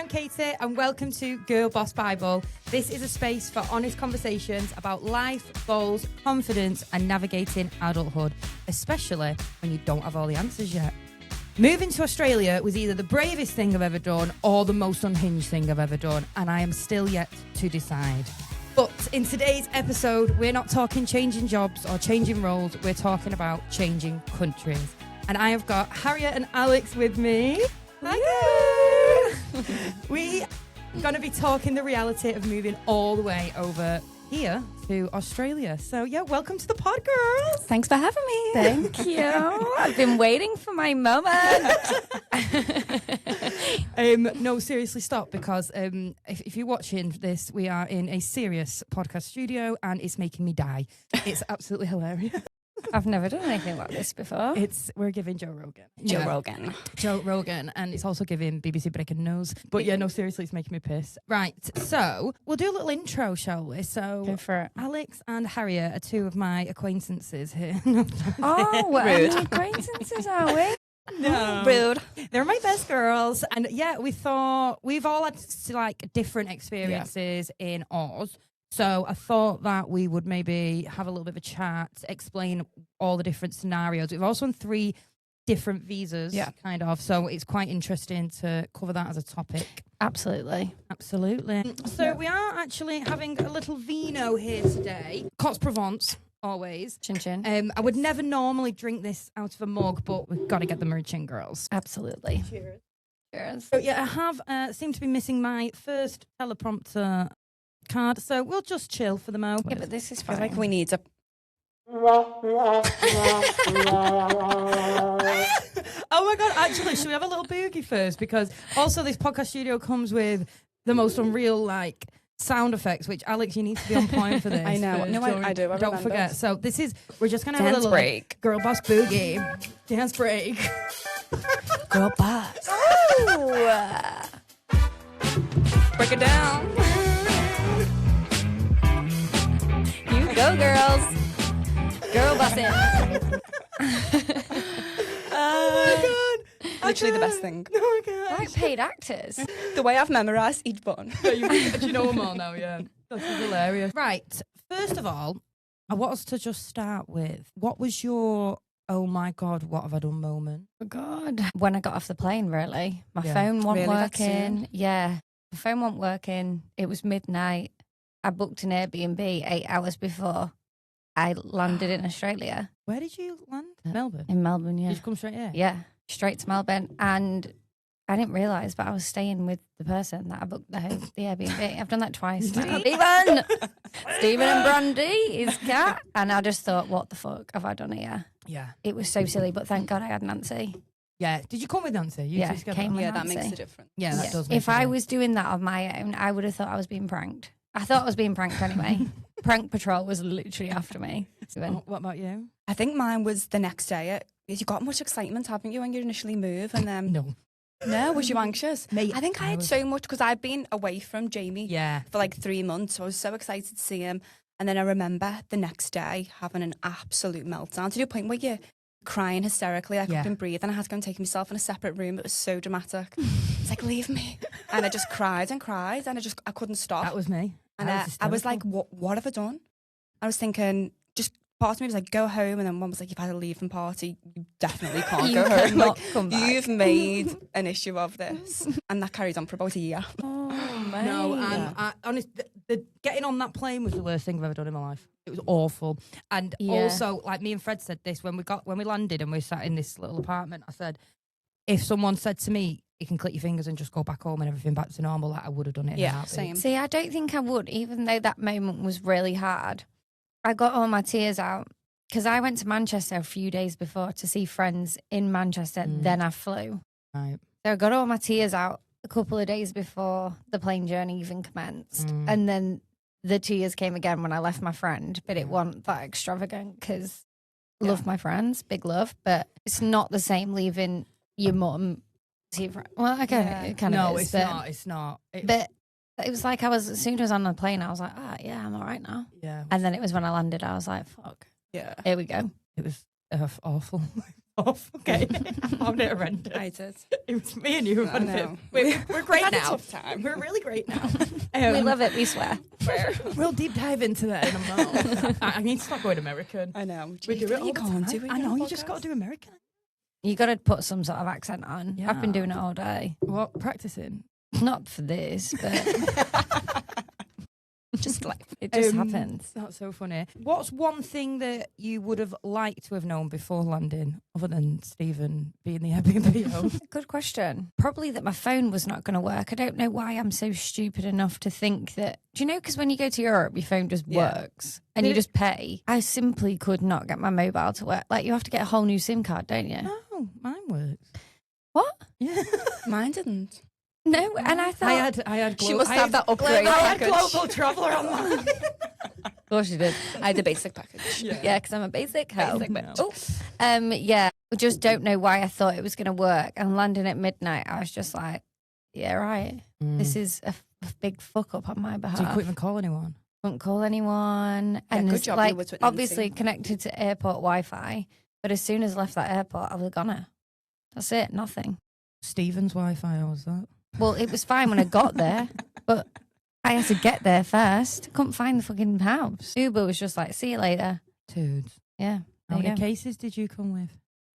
I'm Katy and welcome to Girl Boss Bible. This is a space for honest conversations about life, goals, confidence and navigating adulthood, especially when you don't have all the answers yet. Moving to Australia was either the bravest thing I've ever done or the most unhinged thing I've ever done, and I am still yet to decide. But in today's episode, we're not talking changing jobs or changing roles, we're talking about changing countries. And I have got Harriet and Alex with me. Hi guys! We are going to be talking the reality of moving all the way over here to Australia. So yeah, welcome to the pod, girls. Thanks for having me. Thank you. I've been waiting for my moment. No, seriously, stop, because if you're watching this, we are in a serious podcast studio and it's making me die. It's absolutely hilarious. I've never done anything like this before. We're giving Joe Rogan. Joe Rogan. And it's also giving BBC Breaking News. But yeah, no, seriously, it's making me piss. Right, so we'll do a little intro, shall we? So Go for it. Alex and Harriet are two of my acquaintances here. Oh, we're acquaintances, are we? No. Rude. They're my best girls. And yeah, we thought we've all had like different experiences in Oz. So I thought that we would maybe have a little bit of a chat, explain all the different scenarios. We've also on 3 different visas, kind of. So it's quite interesting to cover that as a topic. Absolutely. So we are actually having a little vino here today. Cots Provence, always. Chin chin. I would never normally drink this out of a mug, but we've got to get the merchant girls. Absolutely. Cheers. So yeah, I have seem to be missing my first teleprompter card, so we'll just chill for the moment. Yeah, but this is I feel fine. like we need a... Oh my god, actually, should we have a little boogie first? Because also this podcast studio comes with the most unreal like sound effects, which Alex, you need to be on point for this. I know. No, I do. I Don't remember. forget. So this is, we're just gonna have a Dance little break. Girl Boss boogie. Dance break. Girl boss. Break it down. You go, girls. Girl bossing. Oh my god. Literally the best thing. Oh my god. Like paid actors. The way I've memorised each button. Do you know them all now? Yeah. This is hilarious. Right. First of all, I want us to just start with, what was your, oh my God, what have I done moment? Oh, God. When I got off the plane, really. My Yeah. phone wasn't Really, that working. soon? Yeah. My phone wasn't working. It was midnight. I booked an Airbnb 8 hours before I landed in Australia. Where did you land? Melbourne. In Melbourne, yeah. Did you come straight here? Yeah, straight to Melbourne. And I didn't realise, but I was staying with the person that I booked the Airbnb. I've done that twice now. Stephen and Brandy, his cat. And I just thought, what the fuck have I done here? Yeah. It was so silly, but thank God I had Nancy. Yeah. Did you come with Nancy? You Yeah, two together? came with Yeah, that Nancy. makes a difference. Yeah, that does make If a I difference. was doing that on my own, I would have thought I was being pranked. I thought I was being pranked anyway. Prank Patrol was literally after me. Oh, what about you? I think mine was the next day. You got much excitement, haven't you, when you initially move? And then No. was you anxious? Mate, I think I had so much because I'd been away from Jamie Yeah. for like 3 months. So I was so excited to see him. And then I remember the next day having an absolute meltdown to the point where you're crying hysterically. I couldn't breathe and I had to go and take myself in a separate room. It was so dramatic. It's like, leave me. And I just cried and cried and I couldn't stop. That was me. And I was like, what have I done? I was thinking, just part of me was like, go home. And then one was like, you've had a leaving party. You definitely can't You go home. cannot Like, come back. you've made an issue of this. And that carried on for about a year. Oh, man. No, and honest, the getting on that plane was the worst thing I've ever done in my life. It was awful. And also, like me and Fred said this when we landed and we sat in this little apartment, I said, if someone said to me, you can click your fingers and just go back home and everything back to normal, like I would have done it in a heartbeat. Same. See, I don't think I would, even though that moment was really hard. I got all my tears out because I went to Manchester a few days before to see friends in Manchester. Then I flew. Right. So I got all my tears out a couple of days before the plane journey even commenced. And then the tears came again when I left my friend, but it wasn't that extravagant because love my friends, big love, but it's not the same leaving your mum. Well, it kind of is. It's not. But it was like as soon as I was on the plane, I was like, yeah, I'm all right now. Yeah. And then it was when I landed, I was like, fuck. Yeah. Here we go. It was awful. off. Okay, I found it horrendous. I did. It was me and you. I know. We're great had a now. tough time. We're really great now. We love it. We swear. We'll deep dive into that in a moment. I need to stop going American. I know. We do it all You the can't time. do it. I know. You just got to do American. You got to put some sort of accent on. Yeah. I've been doing it all day. What practicing? Not for this, but Just like it just happens. That's so funny. What's one thing that you would have liked to have known before landing, other than Stephen being the Airbnb host? Good question. Probably that my phone was not going to work. I don't know why I'm so stupid enough to think that. Do you know? Because when you go to Europe, your phone just works and you just pay. I simply could not get my mobile to work. Like you have to get a whole new SIM card, don't you? No, mine works. What? Yeah. mine didn't. No, and I thought I had. She must have that upgrade I had package. Global Traveller on mine. Of course you did. I had the basic package. Yeah, because I'm a basic hoe. Basic bitch. Oh, yeah. I just don't know why I thought it was going to work. And landing at midnight, I was just like, yeah, right. This is a big fuck up on my behalf. So you couldn't even call anyone? Couldn't call anyone. And good it's job you like were to obviously Nancy. connected to airport Wi-Fi. But as soon as I left that airport, I was gonna. That's it. Nothing. Stephen's Wi-Fi, or was that? Well, it was fine when I got there, but I had to get there first. Couldn't find the fucking house. Uber was just like, see you later. Dude. Yeah. How There you many go. cases did you come with?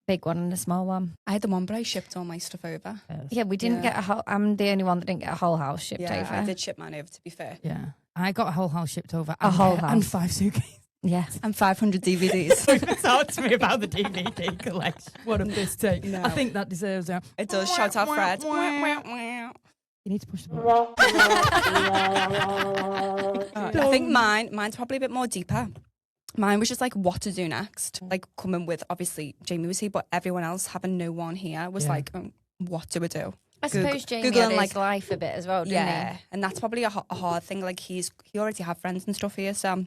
Big one and a small one. I had the one, but I shipped all my stuff over. Yeah, we didn't Yeah. get a whole. I'm the only one that didn't get a whole house shipped Yeah, over. I did ship mine over, to be fair. Yeah. I got a whole house shipped over. A whole And house. 5 suitcases. Yeah. And 500 DVDs. Talk to me about the DVD collection. What a piss take. No. I think that deserves a... It does. Shout out Fred. You need to push the button. I think mine's probably a bit more deeper. Mine was just like what to do next. Like coming with, obviously, Jamie was here, but everyone else having no one here was like, what do I do? I suppose Jamie Googling, had his like- life a bit as well, didn't Yeah, and that's probably a hard thing. Like he already had friends and stuff here, so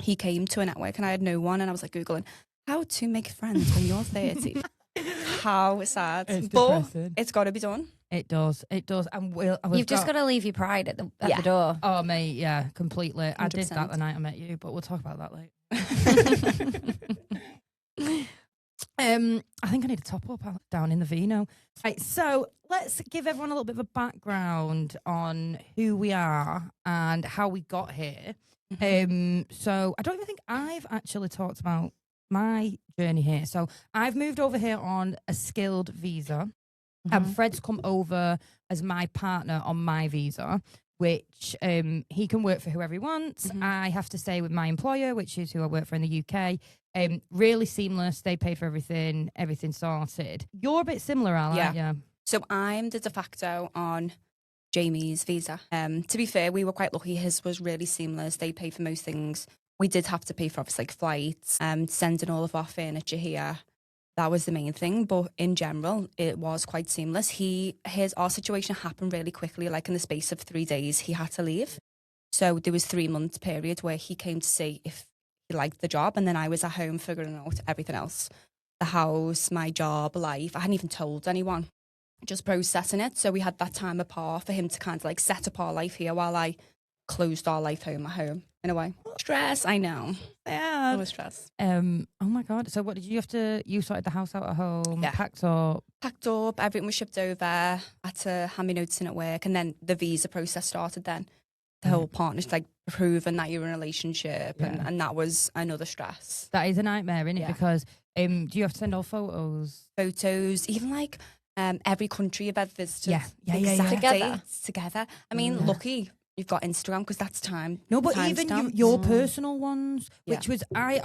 he came to a network and I had no one, and I was like Googling how to make friends when you're 30. How sad. It's But depressing. it's got to be done. It does. It does. And You've just got to leave your pride at the Yeah. door. Oh, mate, yeah, completely. I did 100%. that the night I met you, but we'll talk about that later. I think I need a top up down in the vino. Right, so let's give everyone a little bit of a background on who we are and how we got here. So I don't even think I've actually talked about my journey here. So I've moved over here on a skilled visa, and Fred's come over as my partner on my visa, which he can work for whoever he wants. I have to stay with my employer, which is who I work for in the UK. Really seamless. They pay for everything sorted. You're a bit similar, Al, aren't you? So I'm the de facto on Jamie's visa. To be fair, we were quite lucky. His was really seamless. They pay for most things. We did have to pay for obviously like flights, sending all of our furniture here. That was the main thing. But in general, it was quite seamless. Our situation happened really quickly. Like in the space of 3 days, he had to leave. So there was 3 months period where he came to see if he liked the job. And then I was at home figuring out everything else. The house, my job, life. I hadn't even told anyone. Just processing it. So we had that time apart for him to kind of like set up our life here while I closed our life home at home in a way. Stress, I know. Yeah. It was stress. Oh my God. So what did you have to, you sorted the house out at home, Yeah. packed up? Packed up, everything was shipped over. Had to hand me notes in at work, and then the visa process started then. The whole partnership, like proving that you're in a relationship, and that was another stress. That is a nightmare, isn't it? Yeah. Because do you have to send all photos? Photos, even like every country you've ever visited. Yeah. Exact Together. dates together. I mean, lucky you've got Instagram because that's time. No, but time even stamps. your personal ones, Yeah. which was, I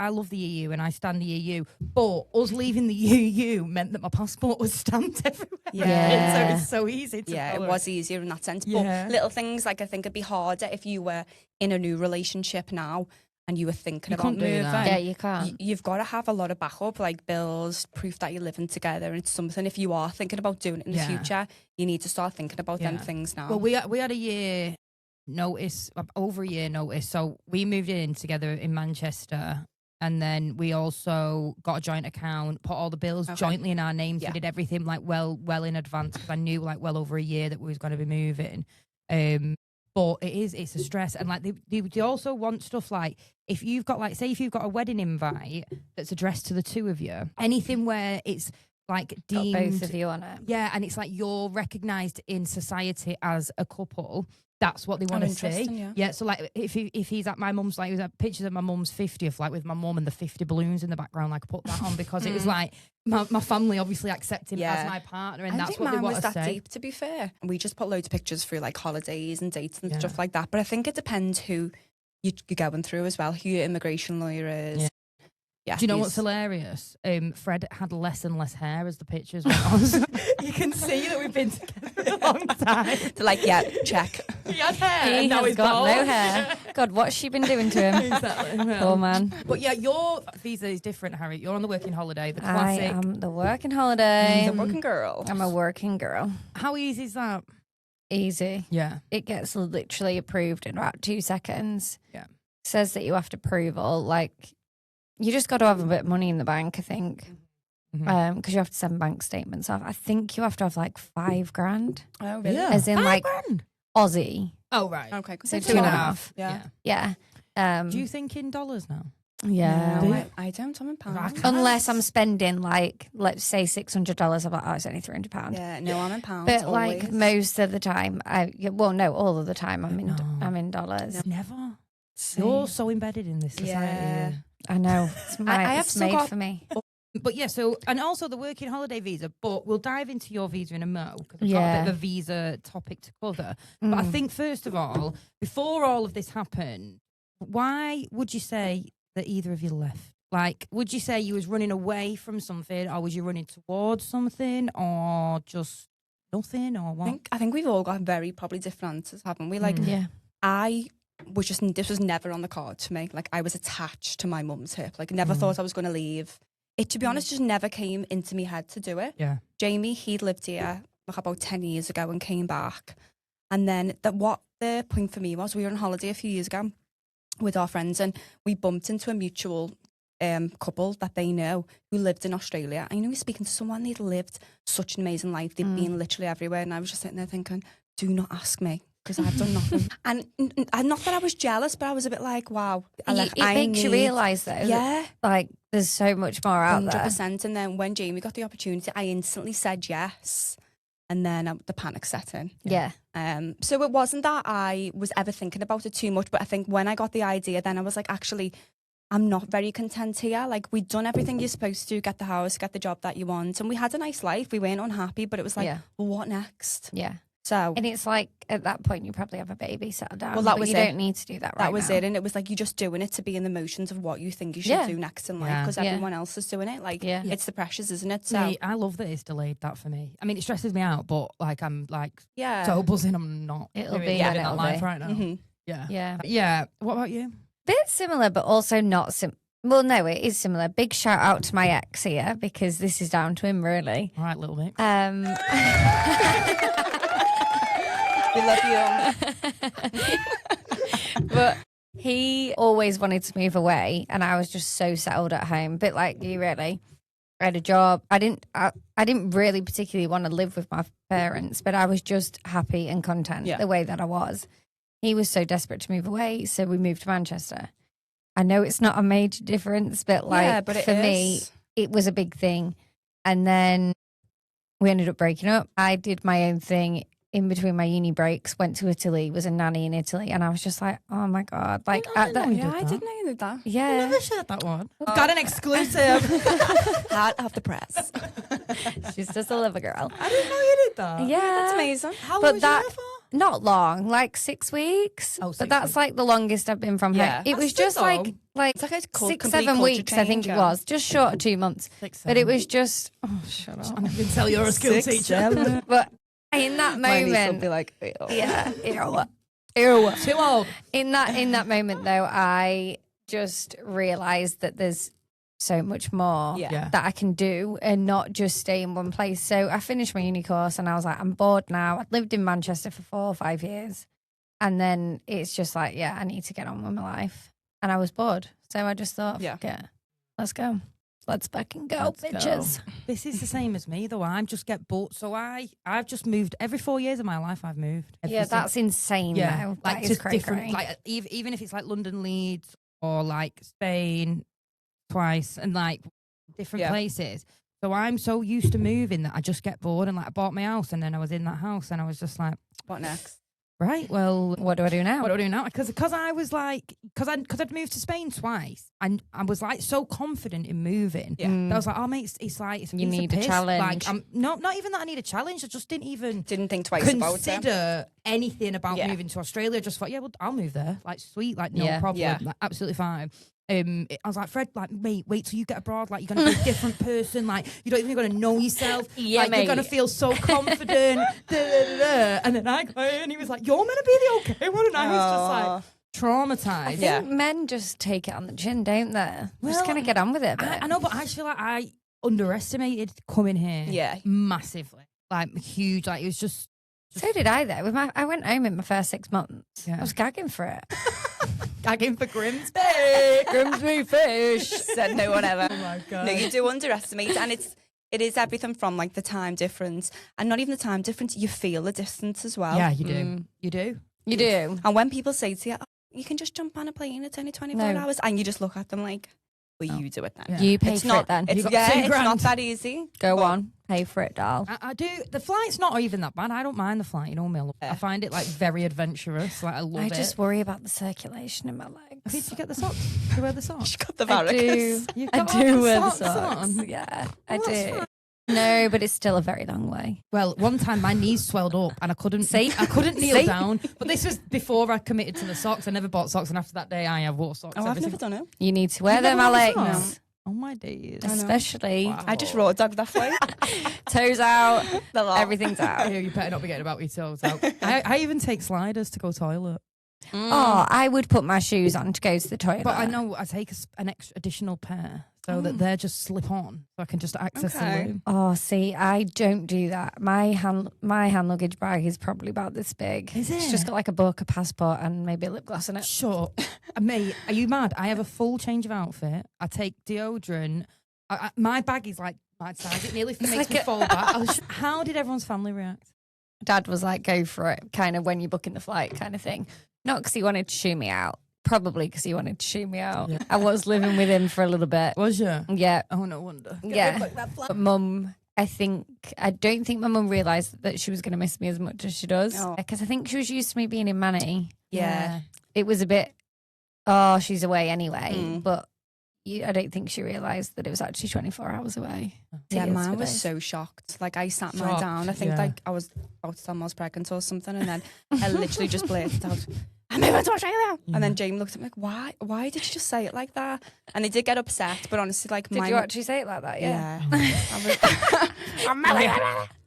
love the EU and I stand the EU, but us leaving the EU meant that my passport was stamped everywhere. Yeah. So it's so easy to Yeah, it follow. was easier in that sense. Yeah. But little things, like I think it'd be harder if you were in a new relationship now and you were thinking You about can't do moving. that. Yeah, you can't. You've got to have a lot of backup, like bills, proof that you're living together. And it's something, if you are thinking about doing it in the Yeah. future, you need to start thinking about them Yeah. things now. Well, we had a year notice, over a year notice. So we moved in together in Manchester. And then we also got a joint account, put all the bills jointly in our names. Yeah. We did everything like well in advance because I knew like well over a year that we was going to be moving. But it's a stress. And like they also want stuff like, if you've got like, say if you've got a wedding invite that's addressed to the two of you, anything where it's like deemed, got both of you on it. Yeah, and it's like you're recognised in society as a couple. That's what they want to see. Yeah, so like if he's at my mum's, like, he was at pictures of my mum's 50th, like with my mum and the 50 balloons in the background, like I put that on because it was like my family obviously accept him as my partner, and that's what they want to say. I think mine was that deep, to be fair. We just put loads of pictures through like holidays and dates and stuff like that. But I think it depends who you're going through as well, who your immigration lawyer is. Yeah, do you know what's hilarious? Fred had less and less hair as the pictures went on. So you can see that we've been together a long time. They're like, yeah, check. He had hair. He now has he's got bald. no hair. God, what's she been doing to him? Exactly. Poor man. But yeah, your visa is different, Harriet. You're on the working holiday, the classic. I am the working holiday. The working girl. I'm a working girl. How easy is that? Easy. Yeah. It gets literally approved in about 2 seconds. Yeah. Says that you have to prove all, like, you just got to have a bit of money in the bank, I think, because you have to send bank statements off. I think you have to have like $5,000. Oh, really? Yeah. As in like $5,000? Aussie. Oh, right. Okay. So 2.5. Yeah. Do you think in dollars now? Yeah. No, I don't. I'm in pounds. Unless I'm spending like, let's say $600, I'm like, oh, it's only £300. Yeah, no, I'm in pounds. But always. like most of the time, all of the time, I'm in dollars. Never. You're so embedded in this society. Yeah. I know. It's have made for me. But yeah, so, and also the working holiday visa, but we'll dive into your visa in a mo, because we've got a bit of a visa topic to cover. But I think, first of all, before all of this happened, why would you say that either of you left? Like, would you say you was running away from something, or was you running towards something, or just nothing, or what? I think we've all got very probably different answers, haven't we? Like, this was never on the cards for me. Like, I was attached to my mum's hip. Like, never thought I was going to leave. It, to be honest, just never came into my head to do it. Yeah. Jamie, he'd lived here like about 10 years ago and came back. And then what the point for me was, we were on holiday a few years ago with our friends, and we bumped into a mutual couple that they know who lived in Australia. I know he's speaking to someone, they'd lived such an amazing life. They'd been literally everywhere. And I was just sitting there thinking, do not ask me, because I've done nothing. and not that I was jealous, but I was a bit like, wow. It makes you realise, though, that, like, there's so much more out 100%. there. 100%. And then when Jamie got the opportunity, I instantly said yes. And then the panic set in. Yeah. So it wasn't that I was ever thinking about it too much, but I think when I got the idea, then I was like, actually, I'm not very content here. Like, we'd done everything you're supposed to, get the house, get the job that you want. And we had a nice life. We weren't unhappy, but it was like, well, what next? Yeah. So, and it's like, at that point, you probably have a baby, settle down. Well, that was you it. don't need to do that right now. That was it. And it was like, you're just doing it to be in the motions of what you think you should do next in life, because everyone else is doing it. Like, it's the pressures, isn't it? So, Mate, I love that it's delayed that for me. I mean, it stresses me out, but like, I'm like so buzzing. I'm not. It'll living be that life right now. Yeah. What about you? Bit similar, but also not well, no, it is similar. Big shout out to my ex here, because this is down to him, really. All right, little bit. We love you. But he always wanted to move away, and I was just so settled at home. Bit like you, really. I had a job. I didn't really particularly want to live with my parents, but I was just happy and content the way that I was. He was so desperate to move away, so we moved to Manchester. I know it's not a major difference, but for me, it was a big thing. And then we ended up breaking up. I did my own thing in between my uni breaks, went to Italy, was a nanny in Italy, and I was just like, oh my God. Like, I didn't know you did that. Yeah. I never shared that one. Got an exclusive. Heart of the press. She's just a lover girl. I didn't know you did that. Yeah. That's amazing. How long was you there for? Not long, like 6 weeks. Oh, 6 but that's weeks. like the longest I've been from home. It was just like It's like a 6-7 weeks, I think it was. Just short of 2 months. 6, but it was just, shut up. I can tell you're a school teacher. But in that My niece will moment, be like, ew. yeah, ew. Too old. In that moment, though, I just realised that there's so much more that I can do and not just stay in one place. So I finished my uni course and I was like, I'm bored now. I'd lived in Manchester for 4 or 5 years. And then it's just like, I need to get on with my life. And I was bored. So I just thought, fuck it, let's go. Let's fucking go, Let's bitches. go. This is the same as me, though. I just get bored. So I've just moved. Every 4 years of my life, I've moved. Yeah, that's insane, though. Like, That is just cray different. cray. Like, even if it's like London, Leeds, or like Spain twice, and like different places. So I'm so used to moving that I just get bored. And like I bought my house, and then I was in that house, and I was just like, What next? right, well, What do I do now? what do I do now? Because I was like, because I'd moved to Spain twice, and I was like so confident in moving. Yeah. That I was like, oh mate, it's like it's You piece of need a piss. challenge. Like I'm not even that I need a challenge. I just didn't even Didn't think twice about it. consider anything about Yeah. moving to Australia. Just thought, yeah, well, I'll move there. Like sweet, like no problem, Yeah. like, absolutely fine. I was like, Fred, like, mate, wait till you get abroad. Like, you're gonna be a different person. Like, you don't even gonna know yourself. Yeah, like, mate. you're gonna feel so confident. Da, da, da, da. And then I go, and he was like, you're meant to be the okay one, and I was just like traumatized. I think men just take it on the chin, don't they? Well, Just kind of get on with it a bit. I know, but I feel like I underestimated coming here. Yeah. massively, like huge. Like it was just So did I, though. I went home in my first 6 months. Yeah. I was gagging for it. gagging for Grimsby. Grimsby fish. Said no one ever. Oh my god. No, you do underestimate, and it is everything from like the time difference, and not even the time difference. You feel the distance as well. Yeah, you do. You do. You do. And when people say to you, oh, "You can just jump on a plane, it's only 24 No. hours," and you just look at them like, "Well, you do it then." Yeah. You pay It's for not it then. It's, You got yeah, $2 it's grand. not that easy. Go But- on. Pay for it, doll. I do. The flight's not even that bad. I don't mind the flight. You know me. I find it like very adventurous. Like I love I it. just worry about the circulation in my legs. Did you get the socks? Do you wear the socks? She got the I do. varicose. You've I got all do the wear the socks socks. on. Yeah, I Well, that's do. fine. No, but it's still a very long way. Well, one time my knees swelled up and I couldn't kneel See? down. But this was before I committed to the socks. I never bought socks, and after that day, I have wore socks. Oh, I've every never single- done it. You need to wear You've them, never worn Alex. socks? Oh my days. know. Especially Wow. I just raw dogged that flight. toes out, The lot. everything's out. You better not be getting about your toes out. I even take sliders to go toilet. Oh, I would put my shoes on to go to the toilet. But I know I take an extra additional pair so that they're just slip on, so I can just access the Okay. room. Oh, see, I don't do that. My hand luggage bag is probably about this big. Is It's it? just got like a book, a passport, and maybe a lip gloss in it. Sure. Mate, are you mad? I have a full change of outfit. I take deodorant. My bag is like my size. It nearly makes like me a- fall back. How did everyone's family react? Dad was like, go for it, kind of when you're booking the flight kind of thing. Not because he wanted to shoo me out. Probably because he wanted to shoo me out. Yeah. I was living with him for a little bit. Was you? Yeah. Oh, no wonder. Yeah. But Mum, I don't think my mum realised that she was going to miss me as much as she does. Oh. Because I think she was used to me being in Manny. Yeah. It was a bit, oh, she's away anyway. Mm. But I don't think she realised that it was actually 24 hours away. Yeah, Tears mine for was days. so shocked. Like I sat mine Shocked, down. I think yeah. like I was about to tell them I was pregnant or something, and then I literally just blurted out, "I'm moving to Australia." Yeah. And then Jamie looked at me like, "Why? Why did you just say it like that?" And they did get upset, but honestly, like, Did my you actually say it like that? Yeah.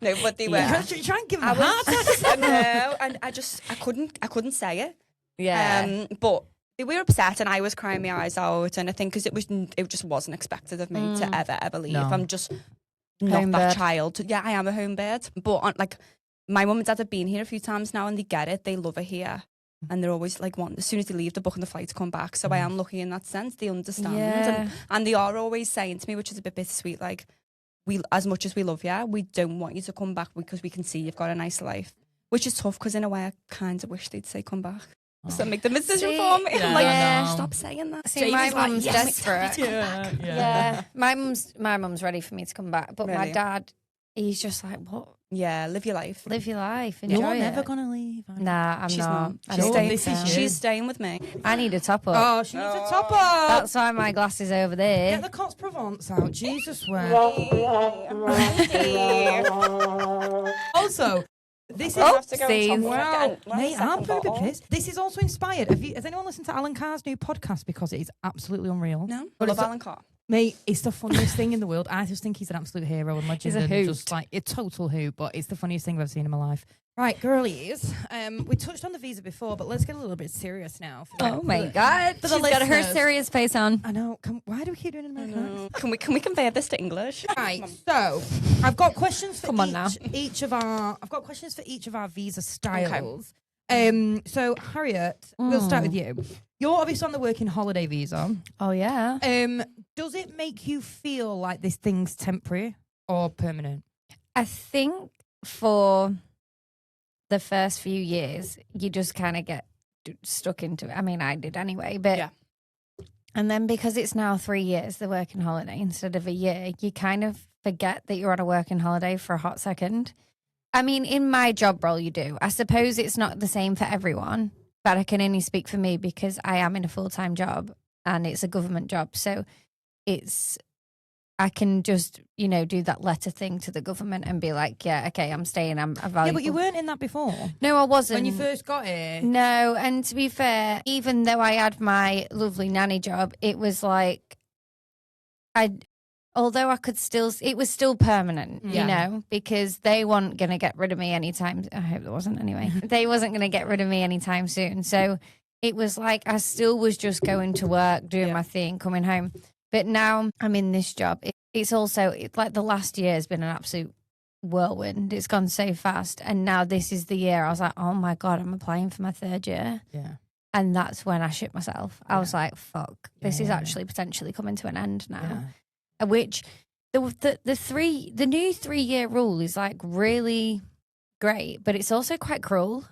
No, but they were. You try and give them I a heart attack. no, and I couldn't say it. Yeah. But they were upset, and I was crying my eyes out. And I think because it just wasn't expected of me to ever leave. No. I'm just not Home that bird. child. Yeah, I am a home bird. But like my mum and dad have been here a few times now, and they get it. They love it here. And they're always like, as soon as they leave, they're booking the flight to come back. So I am lucky in that sense. They understand. Yeah. And they are always saying to me, which is a bit bittersweet, like, we, as much as we love you, we don't want you to come back because we can see you've got a nice life. Which is tough because in a way I kind of wish they'd say come back. Does that make the decision See, for me? yeah, I'm like, I know. stop saying that. See, my Jamie's like, mum's yes, desperate. Yeah. Yeah. My mum's ready for me to come back. But my Really? dad, he's just like, what? Yeah, live your life. Live your life. Enjoy You're it. never going to leave. are you? Nah, I'm She's not. not. I She's don't staying, think this is so. she's staying with me. I need a top up. Oh, she needs a top up. That's why my glass is over there. Get the Cots Provence out. Jesus, where? Also, this is. Oh, have to go and see. top it. Wow, Get a mate, second I'm pooping bottle. piss. This is also inspired. Has anyone listened to Alan Carr's new podcast? Because it is absolutely unreal. No, But love it's- Alan Carr. Mate, it's the funniest thing in the world. I just think he's an absolute hero and legend. He's a and hoot. just like a total hoot, but it's the funniest thing I've ever seen in my life. Right, girlies. We touched on the visa before, but let's get a little bit serious now. Oh my God. For the She's got her listeners. serious face on. I know. Why do we keep doing it in American? Can we compare this to English? Right, so I've got questions for Come on now. each of our. I've got questions for each of our visa styles. So Harriet, we'll start with you. You're obviously on the working holiday visa. Oh, yeah. Does it make you feel like this thing's temporary or permanent? I think for the first few years, you just kind of get stuck into it. I mean, I did anyway, but Yeah. And then because it's now 3 years, the working holiday instead of a year, you kind of forget that you're on a working holiday for a hot second. I mean, in my job role, you do. I suppose it's not the same for everyone, but I can only speak for me because I am in a full-time job and it's a government job. So I can just, do that letter thing to the government and be like, yeah, okay, I'm staying, I'm valuable. Yeah, but you weren't in that before. No, I wasn't. When you first got it? No, and to be fair, even though I had my lovely nanny job, it was like, although I could still, it was still permanent, because they weren't going to get rid of me anytime. I hope there wasn't anyway. They wasn't going to get rid of me anytime soon. So it was like, I still was just going to work, doing my thing, coming home. But now I'm in this job. It's like the last year has been an absolute whirlwind. It's gone so fast. And now this is the year. I was like, oh my God, I'm applying for my 3rd year. Yeah. And that's when I shit myself. I was like, fuck, this is actually potentially coming to an end now. Yeah. Which the new 3-year rule is like really great, but it's also quite cruel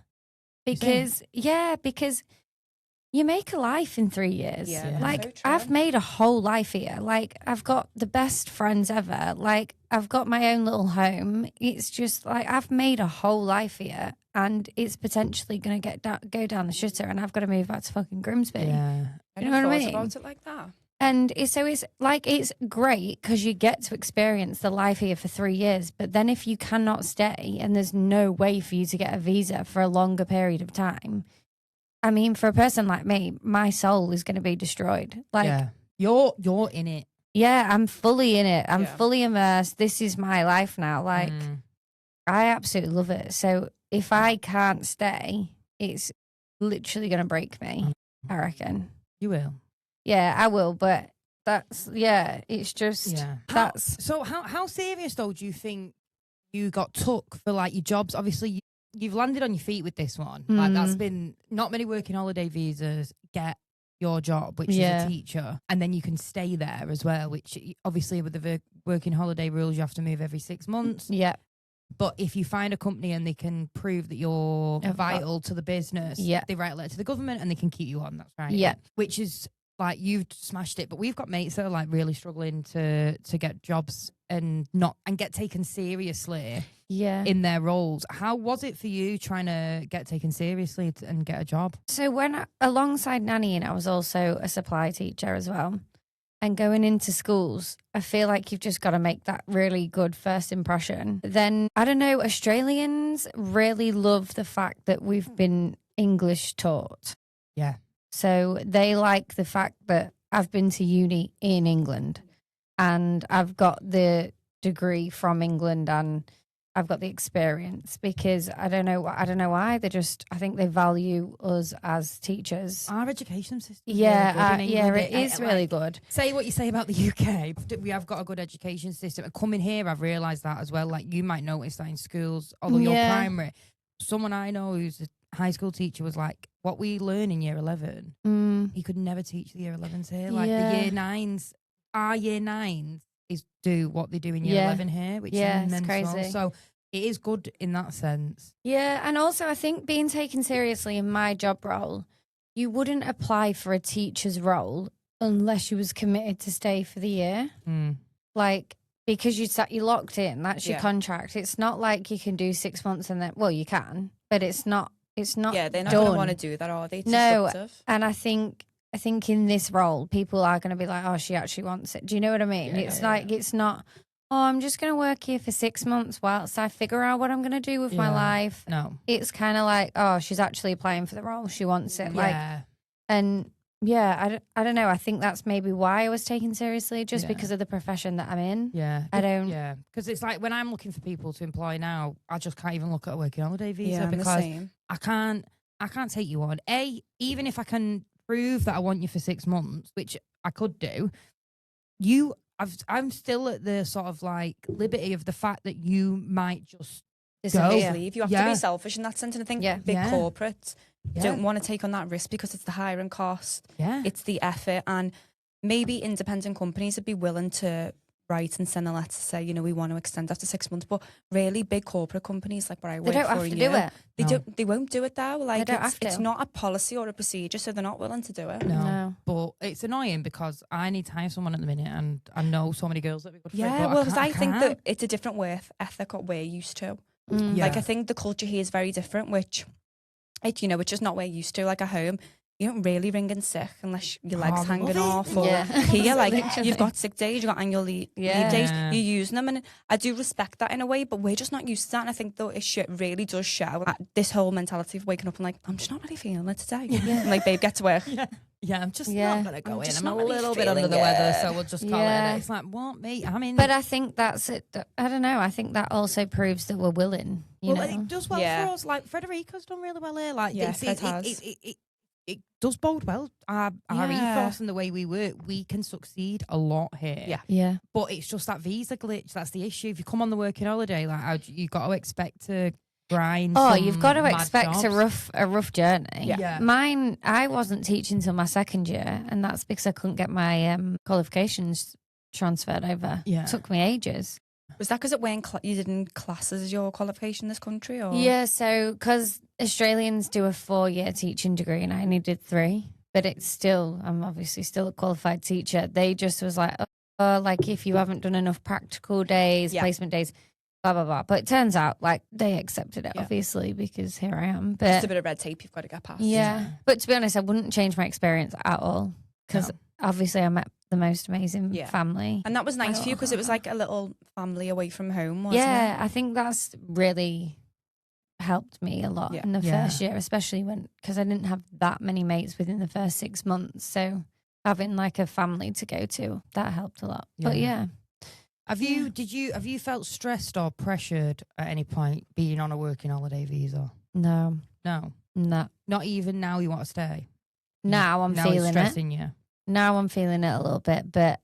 because you make a life in 3 years. Yeah. Like, so I've made a whole life here. Like, I've got the best friends ever. Like, I've got my own little home. It's just like, I've made a whole life here and it's potentially going to go down the shitter and I've got to move back to fucking Grimsby. Yeah. You know what I mean? About it like that. And so it's like, it's great because you get to experience the life here for 3 years. But then if you cannot stay and there's no way for you to get a visa for a longer period of time, I mean, for a person like me, my soul is going to be destroyed. Like, you're in it. Yeah, I'm fully in it. I'm fully immersed. This is my life now. Like, I absolutely love it. So if I can't stay, it's literally going to break me, I reckon. You will. Yeah, I will. But it's just, How serious, though, do you think you got took for, like, your jobs? Obviously, you've landed on your feet with this one. Like, that's been not many working holiday visas get your job, which is a teacher, and then you can stay there as well, which obviously with the working holiday rules, you have to move every 6 months. Yeah. But if you find a company and they can prove that you're vital to the business, they write a letter to the government and they can keep you on. That's right. Yeah. Which is like, you've smashed it. But we've got mates that are like really struggling to get jobs and get taken seriously in their roles. How was it for you trying to get taken seriously and get a job? So alongside nannying, I was also a supply teacher as well. And going into schools, I feel like you've just got to make that really good first impression. Then, I don't know, Australians really love the fact that we've been English taught. Yeah. So they like the fact that I've been to uni in England and I've got the degree from England and I've got the experience, because I don't know why I think they value us as teachers. Our education system, it is really good. Say what you say about the UK, we have got a good education system. Coming here, I've realised that as well. Like, you might notice that in schools, although you're primary. Someone I know who's a high school teacher was like, what we learn in year 11, he could never teach the year 11s here. Like, the year 9s, our year 9s is do what they do in year 11 here, which is mental. Crazy. So it is good in that sense. Yeah, and also I think being taken seriously in my job role, you wouldn't apply for a teacher's role unless you was committed to stay for the year. Like, because you're locked in, that's your contract. It's not like you can do 6 months and then, well, you can, but it's not. Yeah, they're not going to want to do that, are they? No, and I think in this role, people are going to be like, oh, she actually wants it. Do you know what I mean? It's not, oh, I'm just going to work here for 6 months whilst I figure out what I'm going to do with my life. No. It's kind of like, oh, she's actually applying for the role. She wants it. I don't know. I think that's maybe why I was taken seriously, just because of the profession that I'm in. Yeah. Yeah. Because it's like, when I'm looking for people to employ now, I just can't even look at a working holiday visa because I can't take you on. Even if I can prove that I want you for 6 months, which I could do, I'm still at the sort of like liberty of the fact that you might just leave. You have to be selfish in that sense. And I think big corporates don't want to take on that risk because it's the hiring cost. Yeah. It's the effort. And maybe independent companies would be willing to write and send a letter to say, we want to extend after 6 months. But really big corporate companies like where I work for, they won't do it though. Like it's not a policy or a procedure, so they're not willing to do it. No. But it's annoying because I need to hire someone at the minute, and I know so many girls that we could fit. Yeah, well, because I think that it's a different work ethic what we're used to. Like I think the culture here is very different, which it's just not what we're used to. Like at home, you don't really ring in sick unless your leg's hanging off. Or here, like you've got sick days, you've got annual leave days, you're using them. And I do respect that in a way, but we're just not used to that. And I think though it really does show this whole mentality of waking up and like, I'm just not really feeling it today. And like, babe, get to work. Yeah, I'm just not going to go in. I'm a little bit under the weather, so we'll just call it a day. It's like, what, mate? I'm in. But I think that's it. I don't know. I think that also proves that we're willing. You know? It does well for us. Like, Frederica's done really well here. Like, it does bode well. Our ethos and the way we work, we can succeed a lot here. Yeah. But it's just that visa glitch. That's the issue. If you come on the working holiday, like, you've got to expect to grind. Oh, you've got to expect a rough journey. Yeah. Mine, I wasn't teaching till my second year, and that's because I couldn't get my qualifications transferred over. Yeah. It took me ages. Was that because you didn't classes as your qualification in this country? Or? Yeah, so because Australians do a 4-year teaching degree and I only did 3, but I'm obviously still a qualified teacher. They just was like, like if you haven't done enough practical days, placement days, blah, blah, blah. But it turns out like they accepted it, obviously, because here I am. But just a bit of red tape you've got to get past. Yeah. But to be honest, I wouldn't change my experience at all because obviously I met the most amazing family. And that was nice for you because it was like a little family away from home, wasn't it? Yeah, I think that's really helped me a lot in the first year, especially because I didn't have that many mates within the first 6 months. So having like a family to go to, that helped a lot. But Have you felt stressed or pressured at any point being on a working holiday visa? No. Not even now you want to stay? Now I'm feeling it's stressing you. Now I'm feeling it a little bit, but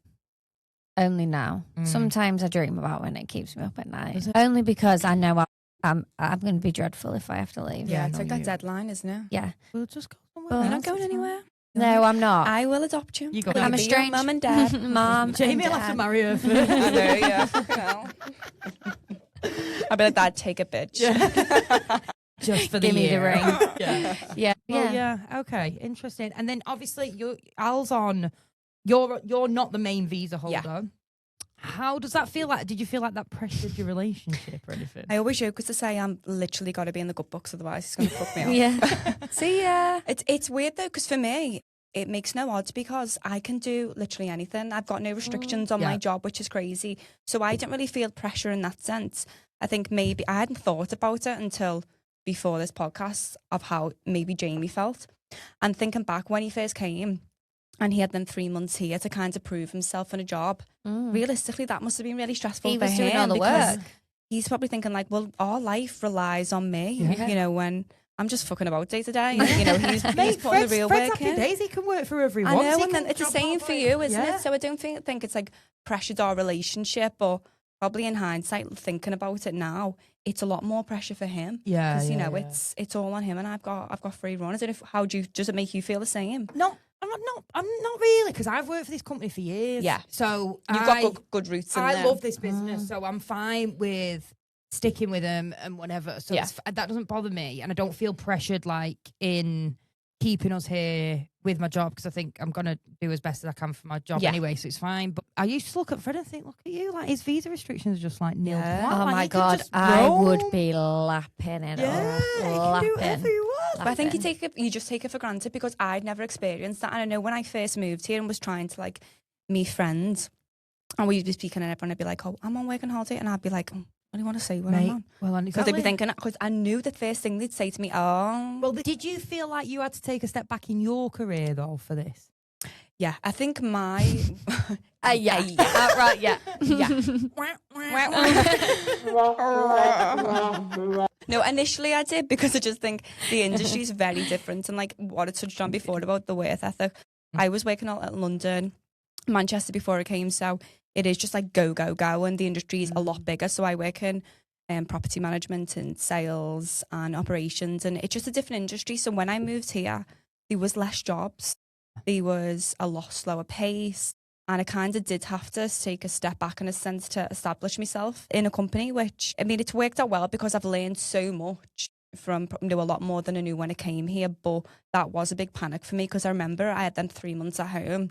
only now. Sometimes I dream about when it keeps me up at night. Only because I know I'm going to be dreadful if I have to leave. Yeah, it's like that deadline, isn't it? Yeah. We'll just go somewhere. You're not going anywhere? No, I'm not. I will adopt you. I'm a strange mum and dad. Mum. Jamie will have to marry her first. I know, yeah. I'll be like, Dad, take a bitch. Just for the Give me the ring. Yeah. Okay, interesting. And then obviously Al's on. You're not the main visa holder. Yeah. How does that feel like? Did you feel like that pressured your relationship or anything? I always joke to say I'm literally got to be in the good books, otherwise he's going to fuck me up. Yeah. See ya. It's weird though, because for me, it makes no odds because I can do literally anything. I've got no restrictions on my job, which is crazy. So I don't really feel pressure in that sense. I think maybe I hadn't thought about it until before this podcast of how maybe Jamie felt. And thinking back when he first came and he had then 3 months here to kind of prove himself in a job, realistically, that must have been really stressful for him. He was doing all the work. He's probably thinking like, well, our life relies on me, when I'm just fucking about day to day. He's putting the real work in. Days he can work for everyone. I know, and then it's the same for you, isn't it? So I don't think it's like pressured our relationship, or probably in hindsight, thinking about it now, it's a lot more pressure for him. Yeah, because it's all on him, and I've got free run. I don't know does it make you feel the same? No. I'm not really, because I've worked for this company for years. Yeah. So you've got good roots in there. I love this business, so I'm fine with sticking with them and whatever. So that doesn't bother me, and I don't feel pressured like in keeping us here with my job, because I think I'm gonna do as best as I can for my job anyway, so it's fine. But I used to look at Fred and think, look at you, like his visa restrictions are just like nil. Oh my God, I would be lapping it up. You can do whatever you want. But I think you just take it for granted, because I'd never experienced that. And I know when I first moved here and was trying to like meet friends, and we'd be speaking and everyone would be like, oh, I'm on working holiday, and I'd be like, what do you want to say when I'm on? Well, because they'd be thinking, because I knew the first thing they'd say to me, well, did you feel like you had to take a step back in your career though for this? Yeah, I think my right, yeah. No, initially I did, because I just think the industry is very different, and like what I touched on before about the work ethic. I was working out at London, Manchester before I came, so it is just like go, and the industry is a lot bigger. So I work in property management and sales and operations, and it's just a different industry. So when I moved here, there was less jobs, there was a lot slower pace, and I kind of did have to take a step back in a sense to establish myself in a company, which, I mean, it's worked out well because I've learned so much from, a lot more than I knew when I came here. But that was a big panic for me because I remember I had then 3 months at home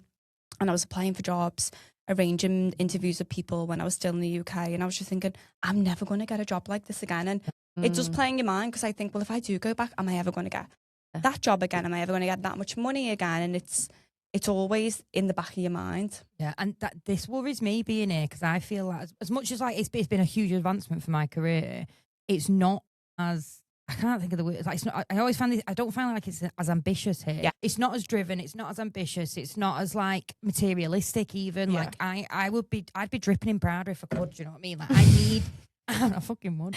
and I was applying for jobs, arranging interviews with people when I was still in the UK. And I was just thinking, I'm never going to get a job like this again. And it does play in your mind because I think, well, if I do go back, am I ever going to get that job again? Am I ever going to get that much money again? And it's always in the back of your mind. Yeah, and this worries me being here because I feel like as much as like it's been a huge advancement for my career, it's not as, I can't think of the word. Like, it's not. I always find this. I don't find like it's as ambitious here. Yeah. It's not as driven. It's not as ambitious. It's not as like materialistic even. Yeah. Like I'd be dripping in Prada if I could. You know what I mean? Like I need. I fucking would.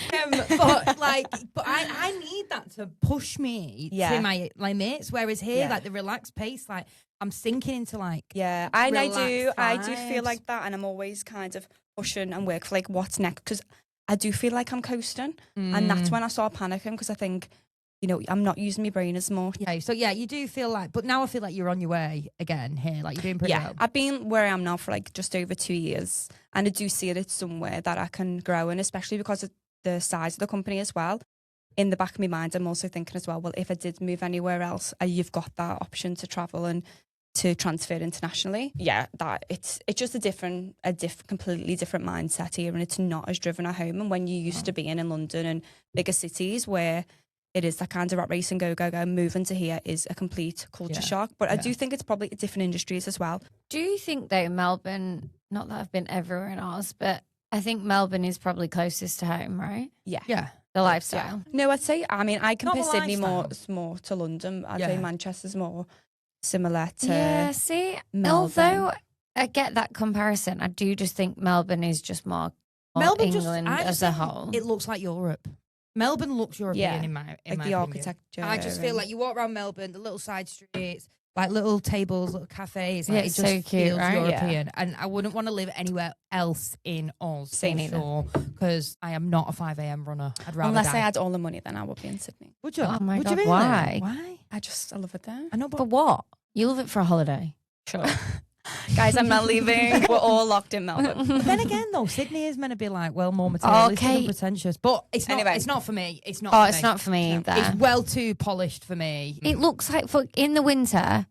But I need that to push me to my limits. Whereas here, like the relaxed pace, like I'm sinking into like I do feel like that, and I'm always kind of pushing and work for like what's next because I do feel like I'm coasting, and that's when I start panicking because I think, you know, I'm not using my brain as much. Yeah, so yeah, you do feel like, but now I feel like you're on your way again here, like you're doing pretty well. I've been where I am now for like just over 2 years, and I do see it's somewhere that I can grow in, especially because of the size of the company as well. In the back of my mind, I'm also thinking as well, if I did move anywhere else, you've got that option to travel and to transfer internationally. Yeah, that it's just a completely different mindset here, and it's not as driven at home. And when you used to being in London and bigger cities where it is that kind of rat race and go, moving to here is a complete culture shock. But I do think it's probably different industries as well. Do you think though Melbourne, not that I've been everywhere in Oz, but I think Melbourne is probably closest to home, right? Yeah. The lifestyle. Yeah. No, I'd say, I mean, I compare Sydney more to London. I'd say Manchester's more similar to Melbourne. Although I get that comparison, I do just think Melbourne is just more England as a whole. It looks like Europe. Melbourne looks European in my the opinion. architecture. I just feel like you walk around Melbourne, the little side streets, like little tables, little cafes. Like, it's it just so cute, feels right? European. And I wouldn't want to live anywhere else in Oz, for sure, because I am not a 5 a.m. runner. I'd rather Unless die. I had all the money, then I would be in Sydney. Would you? Oh my would God, you really? why? Why? I love it there. I know, But what? You love it for a holiday? Sure. Guys, I'm not leaving. We're all locked in Melbourne. But then again, though, Sydney is meant to be like, well, more materialistic and pretentious. But it's not. Anyway. It's not for me. It's not. Oh, for it's me. not for me either. It's well too polished for me. It looks like in the winter,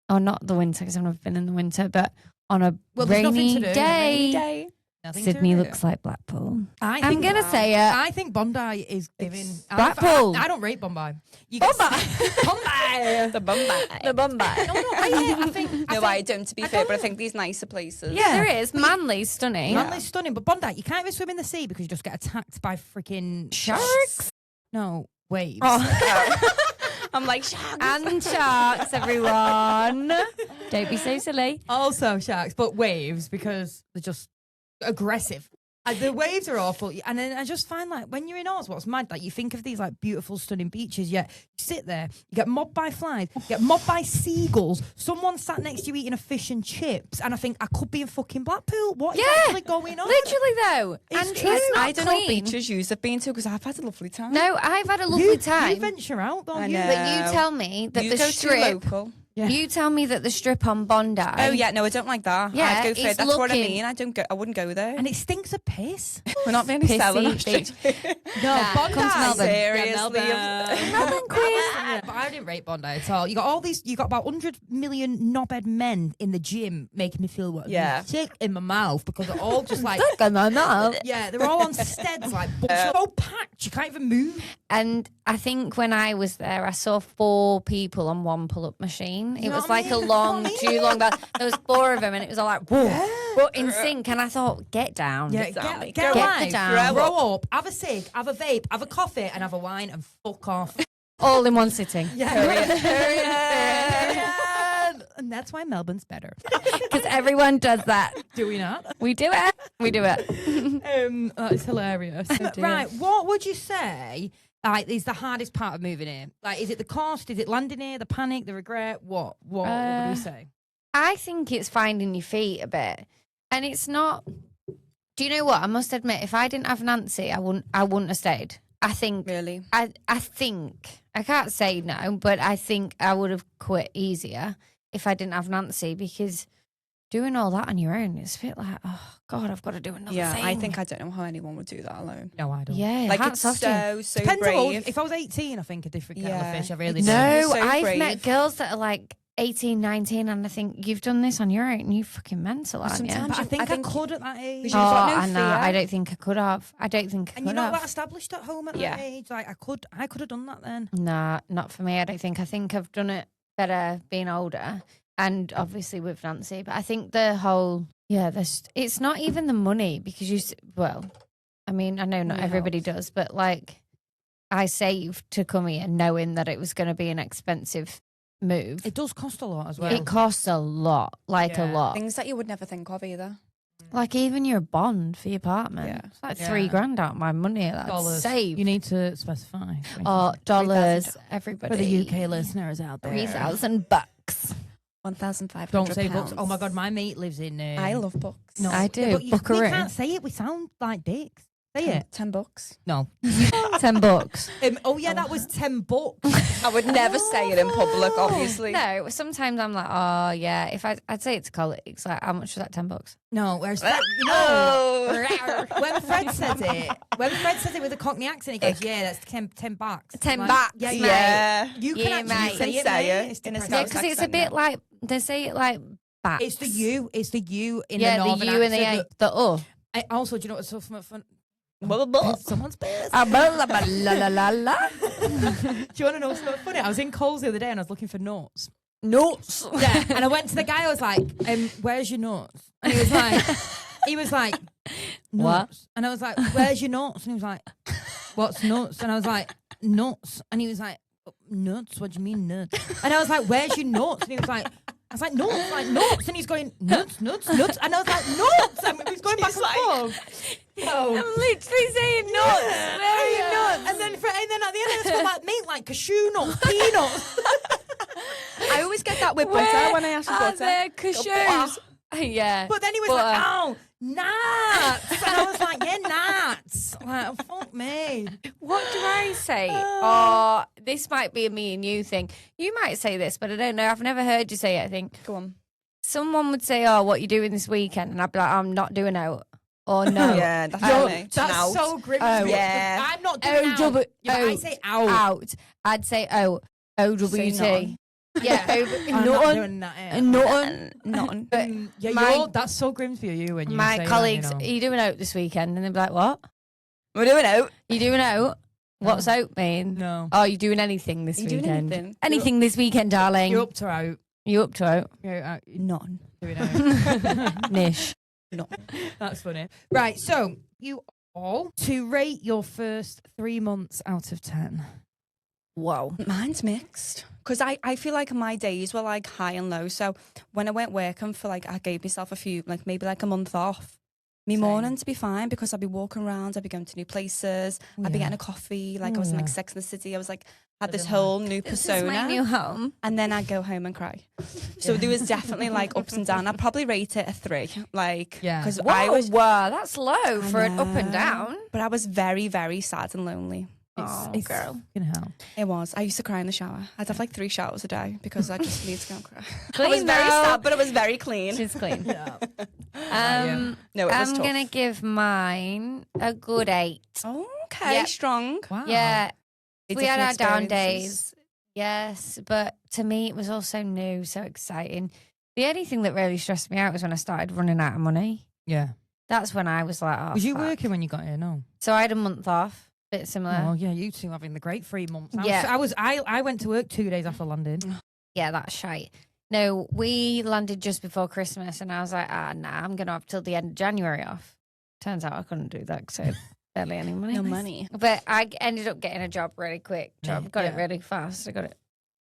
or not the winter because I've never been in the winter, but on a rainy day. Sydney looks like Blackpool. I'm going to say it. I think Bondi is giving... Blackpool. I don't rate Bondi. Bondi. The Bondi. No, I don't, to be fair, but I think these nicer places. Yeah, there is. Manly's stunning. Manly's stunning, but Bondi, you can't even swim in the sea because you just get attacked by freaking... Sharks? No, waves. Oh. I'm like, sharks. And sharks, everyone. Don't be so silly. Also sharks, but waves because they're just... aggressive. The waves are awful, and then I just find like when you're in Oz, what's mad, like you think of these like beautiful, stunning beaches, yet you sit there, you get mobbed by flies, you get mobbed by seagulls. Someone sat next to you eating a fish and chips, and I think I could be in fucking Blackpool. What is actually going on? Literally though, It's and true. it's not I don't know what clean. beaches you've been to because I've had a lovely time. No, I've had a lovely time. You venture out, don't you? know. But you tell me that You the go too strip. local. Yeah. You tell me that the strip on Bondi. Oh yeah, no, I don't like that. Yeah, I'd go for it's it. That's what I looking- mean. I wouldn't go there. And it stinks of piss. We're not really Pissy selling beach. No, Nah, Bondi. come to Melbourne. Seriously. Melbourne queen. Yeah, but I didn't rate Bondi at all. You got all these. You got about 100 million knobhead men in the gym making me feel sick in my mouth because they're all just like. Yeah, they're all on steads like so packed you can't even move. And I think when I was there, I saw 4 people on one pull-up machine. It was like a too long. There was 4 of them, and it was all like, whoa, but in sync. And I thought, get down. Yeah, get get alive, down. grow up, have a cig, have a vape, have a coffee, and have a wine, and fuck off. All in one sitting. And that's why Melbourne's better. Because everyone does that. Do we not? We do it. We do it. That's hilarious. Right, what would you say is the hardest part of moving here? Like, is it the cost? Is it landing here? The panic? The regret? What would we say? I think it's finding your feet a bit. And it's not Do you know what? I must admit, if I didn't have Nancy, I wouldn't have stayed. I think. Really? I think. I can't say no, but I think I would have quit easier if I didn't have Nancy, because doing all that on your own is a bit like, oh God, I've got to do another thing. I think I don't know how anyone would do that alone. No, I don't. Yeah, Like, it's so Depends brave. if I was 18, I think a different kettle of fish. I really No, do. So I've brave. met girls that are like 18, 19, and I think you've done this on your own. You fucking mental, aren't you? Sometimes But I think I think- could at that age. You've got no I know. fear. I don't think I could have. I don't think I And could you're not have. that established at home at Yeah. that age. Like I could have done that then. Nah, not for me. I don't think. I think I've done it better being older, and obviously with Nancy. But I think the whole, it's not even the money, because I mean, I know not Money everybody helps. does, but like, I saved to come here knowing that it was going to be an expensive move. It does cost a lot as well. It costs a lot, like a Yeah. lot. Things that you would never think of either. Like even your bond for your apartment. Yeah. It's like Yeah. $3,000 out of my money that's Dollars. saved. You need to specify. Oh, dollars, everybody. For the UK listeners out there. $3,000. 1,500. Don't say books. Oh my God, my mate lives in. I love books. No, I do. But we Buckaroo. can't say it. We sound like dicks. Say it. $10. No. $10. Oh yeah, that was $10. I would never say it in public, obviously. No, sometimes I'm like, oh yeah. If I'd say it to colleagues, like, how much was that? $10? No, whereas Fred, when Fred says it with a Cockney accent, he goes, "Yeah, that's $10." $10, Yeah, mate. Yeah. You Yeah, can mate. actually You can say say it. it It's in a depressing. Yeah, Scouse because it's a accent bit now. like they say it like bats. It's the you. It's the you in yeah, the the northern you and the accent. a, the oh. I also, do you know what's so fun? Blah, blah, blah. Someone's birthday. La. Do you want to know something funny? I was in Coles the other day and I was looking for nuts. Nuts. Yeah, and I went to the guy. I was like, "Where's your nuts?" And he was like, What? "Nuts." And I was like, "Where's your nuts?" And he was like, "What's nuts?" And I was like, "Nuts." And he was like, "Nuts? What do you mean nuts?" And I was like, "Where's your nuts?" And he was like, I was like, nuts. And he's going, nuts. And I was like, nuts. And he was going back and forth. I'm literally saying nuts. Where are your nuts? And then at the end, I was like, mate, like cashew nuts, peanuts. I always get that with butter when I ask for Are butter. there cashews? Yeah. But then he was Butter. like, oh, nuts. And I was like, yeah, nuts. Like, oh, fuck me. What do I say? Oh, this might be a me and you thing. You might say this, but I don't know. I've never heard you say it, I think. Go on. Someone would say, oh, what you doing this weekend? And I'd be like, I'm not doing out. Or no. Yeah, definitely. That's so grim. Oh. Yeah. I'm not doing out. Yeah, but I say out. Out. I'd say O-W-T. Say Yeah, I'm not doing that. Nothing. But Yeah, that's so grim for you when you my say colleagues, that, are you doing out this weekend? And they'd be like, what? We're doing out. You doing out? What's out mean? No. Oh, you doing anything this You doing weekend? anything? Anything this weekend, darling? You're up to out. You up to out? You're out. None. Doing out. Nish. No. That's funny. Right, so you all to rate your first 3 months out of 10. Whoa. Mine's mixed. Because I feel like my days were like high and low. So when I went working for I gave myself maybe a month off. Me Same. mornings be fine because I'd be walking around, I'd be going to new places, I'd be Yeah. getting a coffee. I was in Sex and the City. I was had this Living whole new This is persona. my new home. And then I'd go home and cry. So there was definitely ups and downs. I'd probably rate it a 3. Yeah. Because Whoa, I was, that's low for an up and know. down. but I was very, very sad and lonely. Oh, girl. Fucking hell. It was. I used to cry in the shower. I'd have 3 showers a day because I just need to go and cry. I Clean was very now. sad, but it was very clean. She's clean. Yeah. No, it was I'm tough. going to give mine a good 8. Oh, okay, Yep. strong. Wow. Yeah. It's We had our different down experiences. days. Yes, but to me it was also new, so exciting. The only thing that really stressed me out was when I started running out of money. Yeah. That's when I was like, oh, Was you fuck. working when you got here? No. So I had a month off, bit similar. Oh yeah, you two having the great 3 months. Yeah. I went to work 2 days after landing. Yeah, that's shite. No, we landed just before Christmas, and I was like, nah, I'm going to have till the end of January off. Turns out I couldn't do that because I had barely any money. No money. But I ended up getting a job really quick. Got it Yeah. really fast. I got it,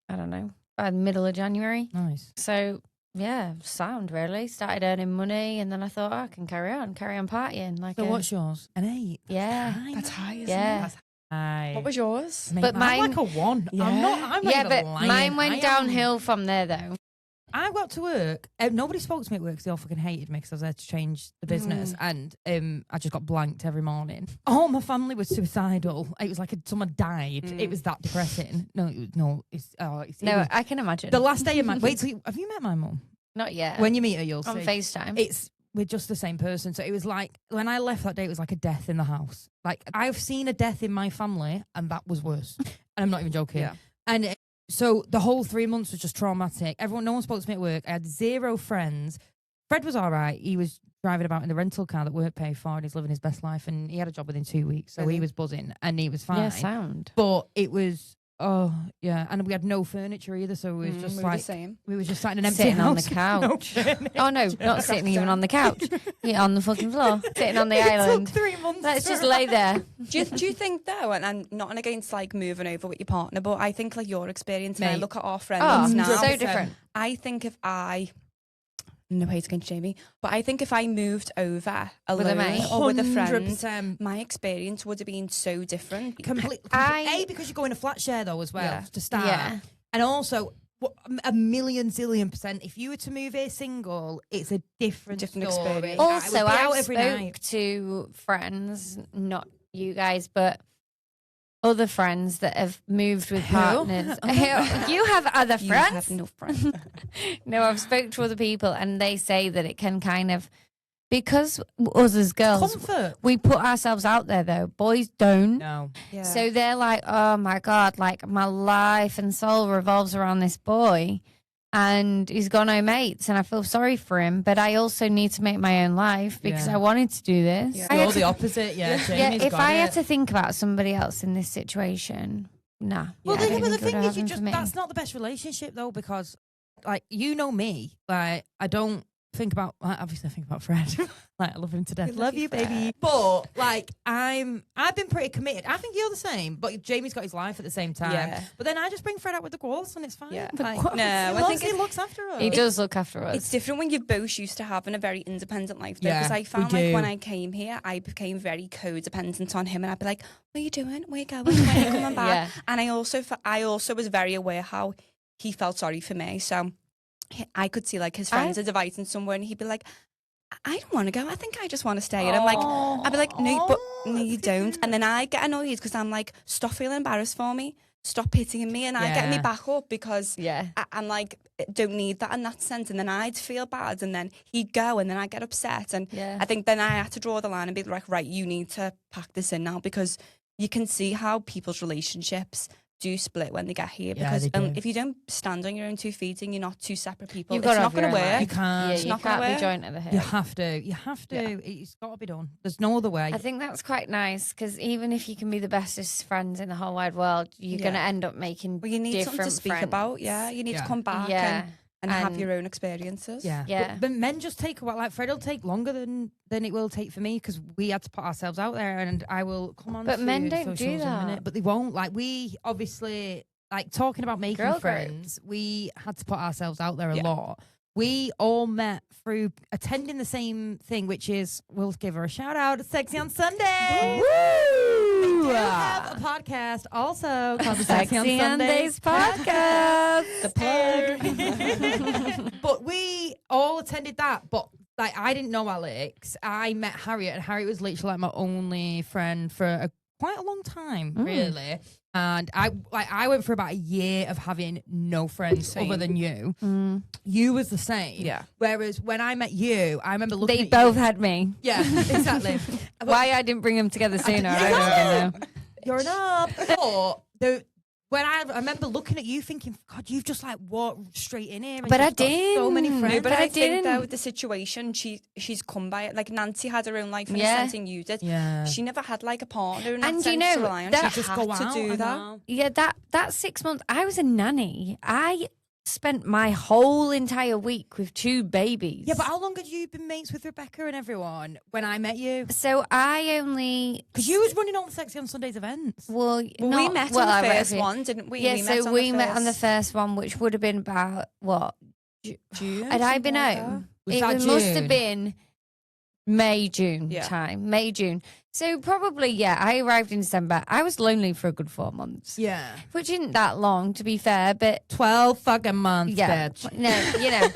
I don't know, by the middle of January. Nice. So, yeah, sound really. Started earning money, and then I thought, I can carry on partying. So what's yours? An 8. Yeah. That's high, isn't Yeah. it? High. What was yours? Mate, But I'm mine- like a 1. Yeah. I'm not Yeah, even but lying. mine went I am- downhill from there, though. I got to work. Nobody spoke to me at work because they all fucking hated me because I was there to change the business. And I just got blanked every morning. All my family was suicidal. It was like someone died. It was that depressing. No, I can imagine. The last day of my... Wait, have you met my mum? Not yet. When you meet her, you'll see. On FaceTime. We're just the same person. So it was like, when I left that day, it was like a death in the house. Like, I've seen a death in my family, and that was worse. And I'm not even joking. Yeah. And so the whole 3 months was just traumatic. No one spoke to me at work. I had 0 friends. Fred was all right. He was driving about in the rental car that work paid for, and he's living his best life. And he had a job within 2 weeks. So he was buzzing, and he was fine. Yeah, sound. But it was... Oh, yeah. And we had no furniture either, so we was just we like... the same. We were just sat in an empty sitting house. on the couch. Oh, no, not sitting even on the couch. You're on the fucking floor, sitting on the island. Took 3 months. Let's just lay there. Do you think though, and I'm not against like moving over with your partner, but I think like your experience, and I look at our friends now. So different. I think if no hate against Jamie, but I think if I moved over alone With a mate. or with a friend, 100%. my experience would have been so different. Completely. Because you're going to flat share though as well to start. Yeah. And also, a million zillion %, if you were to move here single, it's a different story. experience. Also, I every spoke night. to friends, not you guys, but other friends that have moved with partners. You have other friends? You have no friends. No, I've spoke to other people, and they say that it can kind of, because us as girls, Comfort. we put ourselves out there though. Boys don't. No. Yeah. So they're like, oh my God, like my life and soul revolves around this boy, and he's got no mates, and I feel sorry for him, but I also need to make my own life because I wanted to do this. Yeah. You're the opposite, Jamie's if got I it. had to think about somebody else in this situation, nah. Well, I don't the think it thing would is, happen for me. that's not the best relationship though, because like, you know me, like, I don't think about, obviously I think about Fred. Like, I love him to death. Love you, baby. But like, I've been pretty committed. I think you're the same, but Jamie's got his life at the same time. Yeah. But then I just bring Fred out with the girls and it's fine. Yeah. Like, No, I think he looks after us. He does look after us. It's different when you're both used to having a very independent life though, Yeah, because I found we like do. when I came here, I became very codependent on him, and I'd be like, "What are you doing? Where are you going? When are you coming back?" Yeah. And I also was very aware how he felt sorry for me, so I could see like his friends are inviting somewhere, and he'd be like, I don't want to go. I think I just want to stay. And I'm like, I'd be like, no, you don't. And then I get annoyed because I'm like, stop feeling embarrassed for me. Stop pitying me. And I get me back up because I'm like, don't need that in that sense. And then I'd feel bad. And then he'd go and then I'd get upset. And I think then I had to draw the line and be like, right, you need to pack this in now, because you can see how people's relationships do split when they get here, because if you don't stand on your own 2 feet and you're not 2 separate people, it's not going to work. You can't. Yeah, you can't be joined at the hip. You have to. Yeah. It's got to be done. There's no other way. I think that's quite nice, because even if you can be the bestest friends in the whole wide world, you're going to end up making you need something to speak friends. about. Yeah, you need to come back and have your own experiences. Yeah. But men just take a while. Like, Fred will take longer than it will take for me, because we had to put ourselves out there, and I will come on. But men don't socials do in a that. minute, but they won't. Like, we obviously, like, talking about making Girl friends, we had to put ourselves out there a lot. We all met through attending the same thing, which is, we'll give her a shout out, Sexy on Sunday. Woo! We have a podcast also called the Sexy on Sundays podcast. The plug. But we all attended that. But like, I didn't know Alex. I met Harriet, and Harriet was literally like my only friend for quite a long time, really. And I went for about a year of having no friends other than you. You was the same. Yeah. Whereas when I met you, I remember looking They at both you. had me. Yeah, exactly. Why I didn't bring them together sooner, I don't even know. You're an up. But when I remember looking at you thinking, God, you've just like walked straight in here. And But you've I got so many didn't. friends. No, but I I think though, didn't. the situation she's come by it. Like, Nancy had her own life in a Yeah. sense, and you did. Yeah. She never had like a partner in that And you sense know, to rely on. that- She just had go to out, do I that. know. Yeah, that 6 months, I was a nanny. I spent my whole entire week with 2 babies. Yeah, but how long had you been mates with Rebecca and everyone when I met you? So I only... Because you was running all the Sexy on Sundays events. Well, We not- met well, on the I first reckon- one, didn't we? Yeah, we we met on the first one, which would have been about, what? June. Had I been something like home? Was It that must June? have been May, June Yeah. time. May, June. So probably, yeah, I arrived in December. I was lonely for a good 4 months. Yeah. Which isn't that long, to be fair, but 12 fucking months, yeah. bitch. No, you know.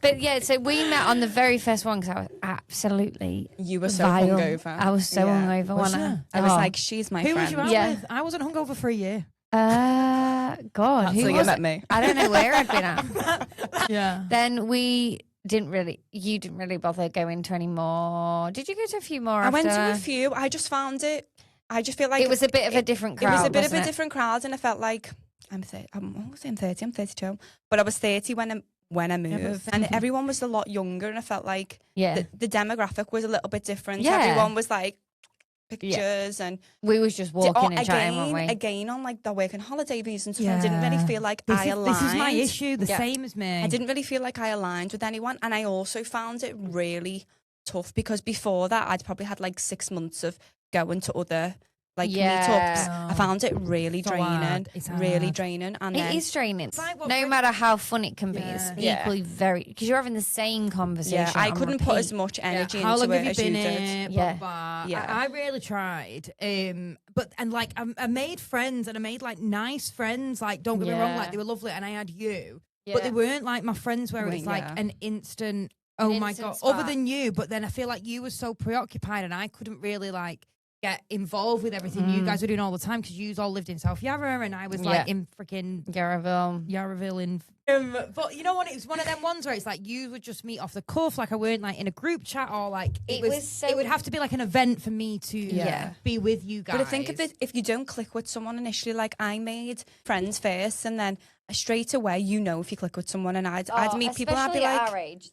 But yeah, so we met on the very first one because I was absolutely You were so vile. hungover. I was so hungover. Was when you? I was like, she's my Who friend. was you out Yeah. with? I wasn't hungover for a year. God, That's who how you was met it? me. I don't know where I'd been at. Yeah. Then you didn't really bother going to any more. Did you go to a few more I after? went to a few. I just found it. I just feel like It was a bit of a different crowd. It was a bit of a wasn't it? different crowd, and I felt like I'm 30. I'm 30. I'm 32, but I was 30 when I moved, and everyone was a lot younger, and I felt like Yeah. the demographic was a little bit different. Yeah. Everyone was like pictures and We was just walking and chatting, weren't we? again on like the working holiday visas and stuff. Yeah. I didn't really feel like I aligned. This is my issue, the Yeah. same as me. I didn't really feel like I aligned with anyone, and I also found it really tough because before that I'd probably had like 6 months of going to other like Yeah. meetups. I found it really So draining, hard. It's really hard. draining. And It then is draining. like what No Brit- matter how fun it can be, it's Yeah. equally very because you're having the same conversation. yeah, I on couldn't put as repeat. much energy How long into have it you as you been did. in? Yeah. Blah, blah. Yeah. I really tried. I made friends and I made like nice friends. Like, don't get me wrong, Yeah. like they were lovely and I had you. Yeah. But they weren't like my friends where it's like Yeah. an instant, oh my instant God, spark. other than you. But then I feel like you were so preoccupied and I couldn't really like get involved with everything you guys were doing all the time because you all lived in South Yarra and I was like Yeah. in freaking Yarraville. Yarraville in. But you know what? It was one of them ones where it's like you would just meet off the cuff, like I weren't like in a group chat or like It was so- it would have to be like an event for me to Yeah. be with you guys. But I think if you don't click with someone initially, like I made friends first, and then straight away, if you click with someone, and I'd meet people, and I'd be like, age,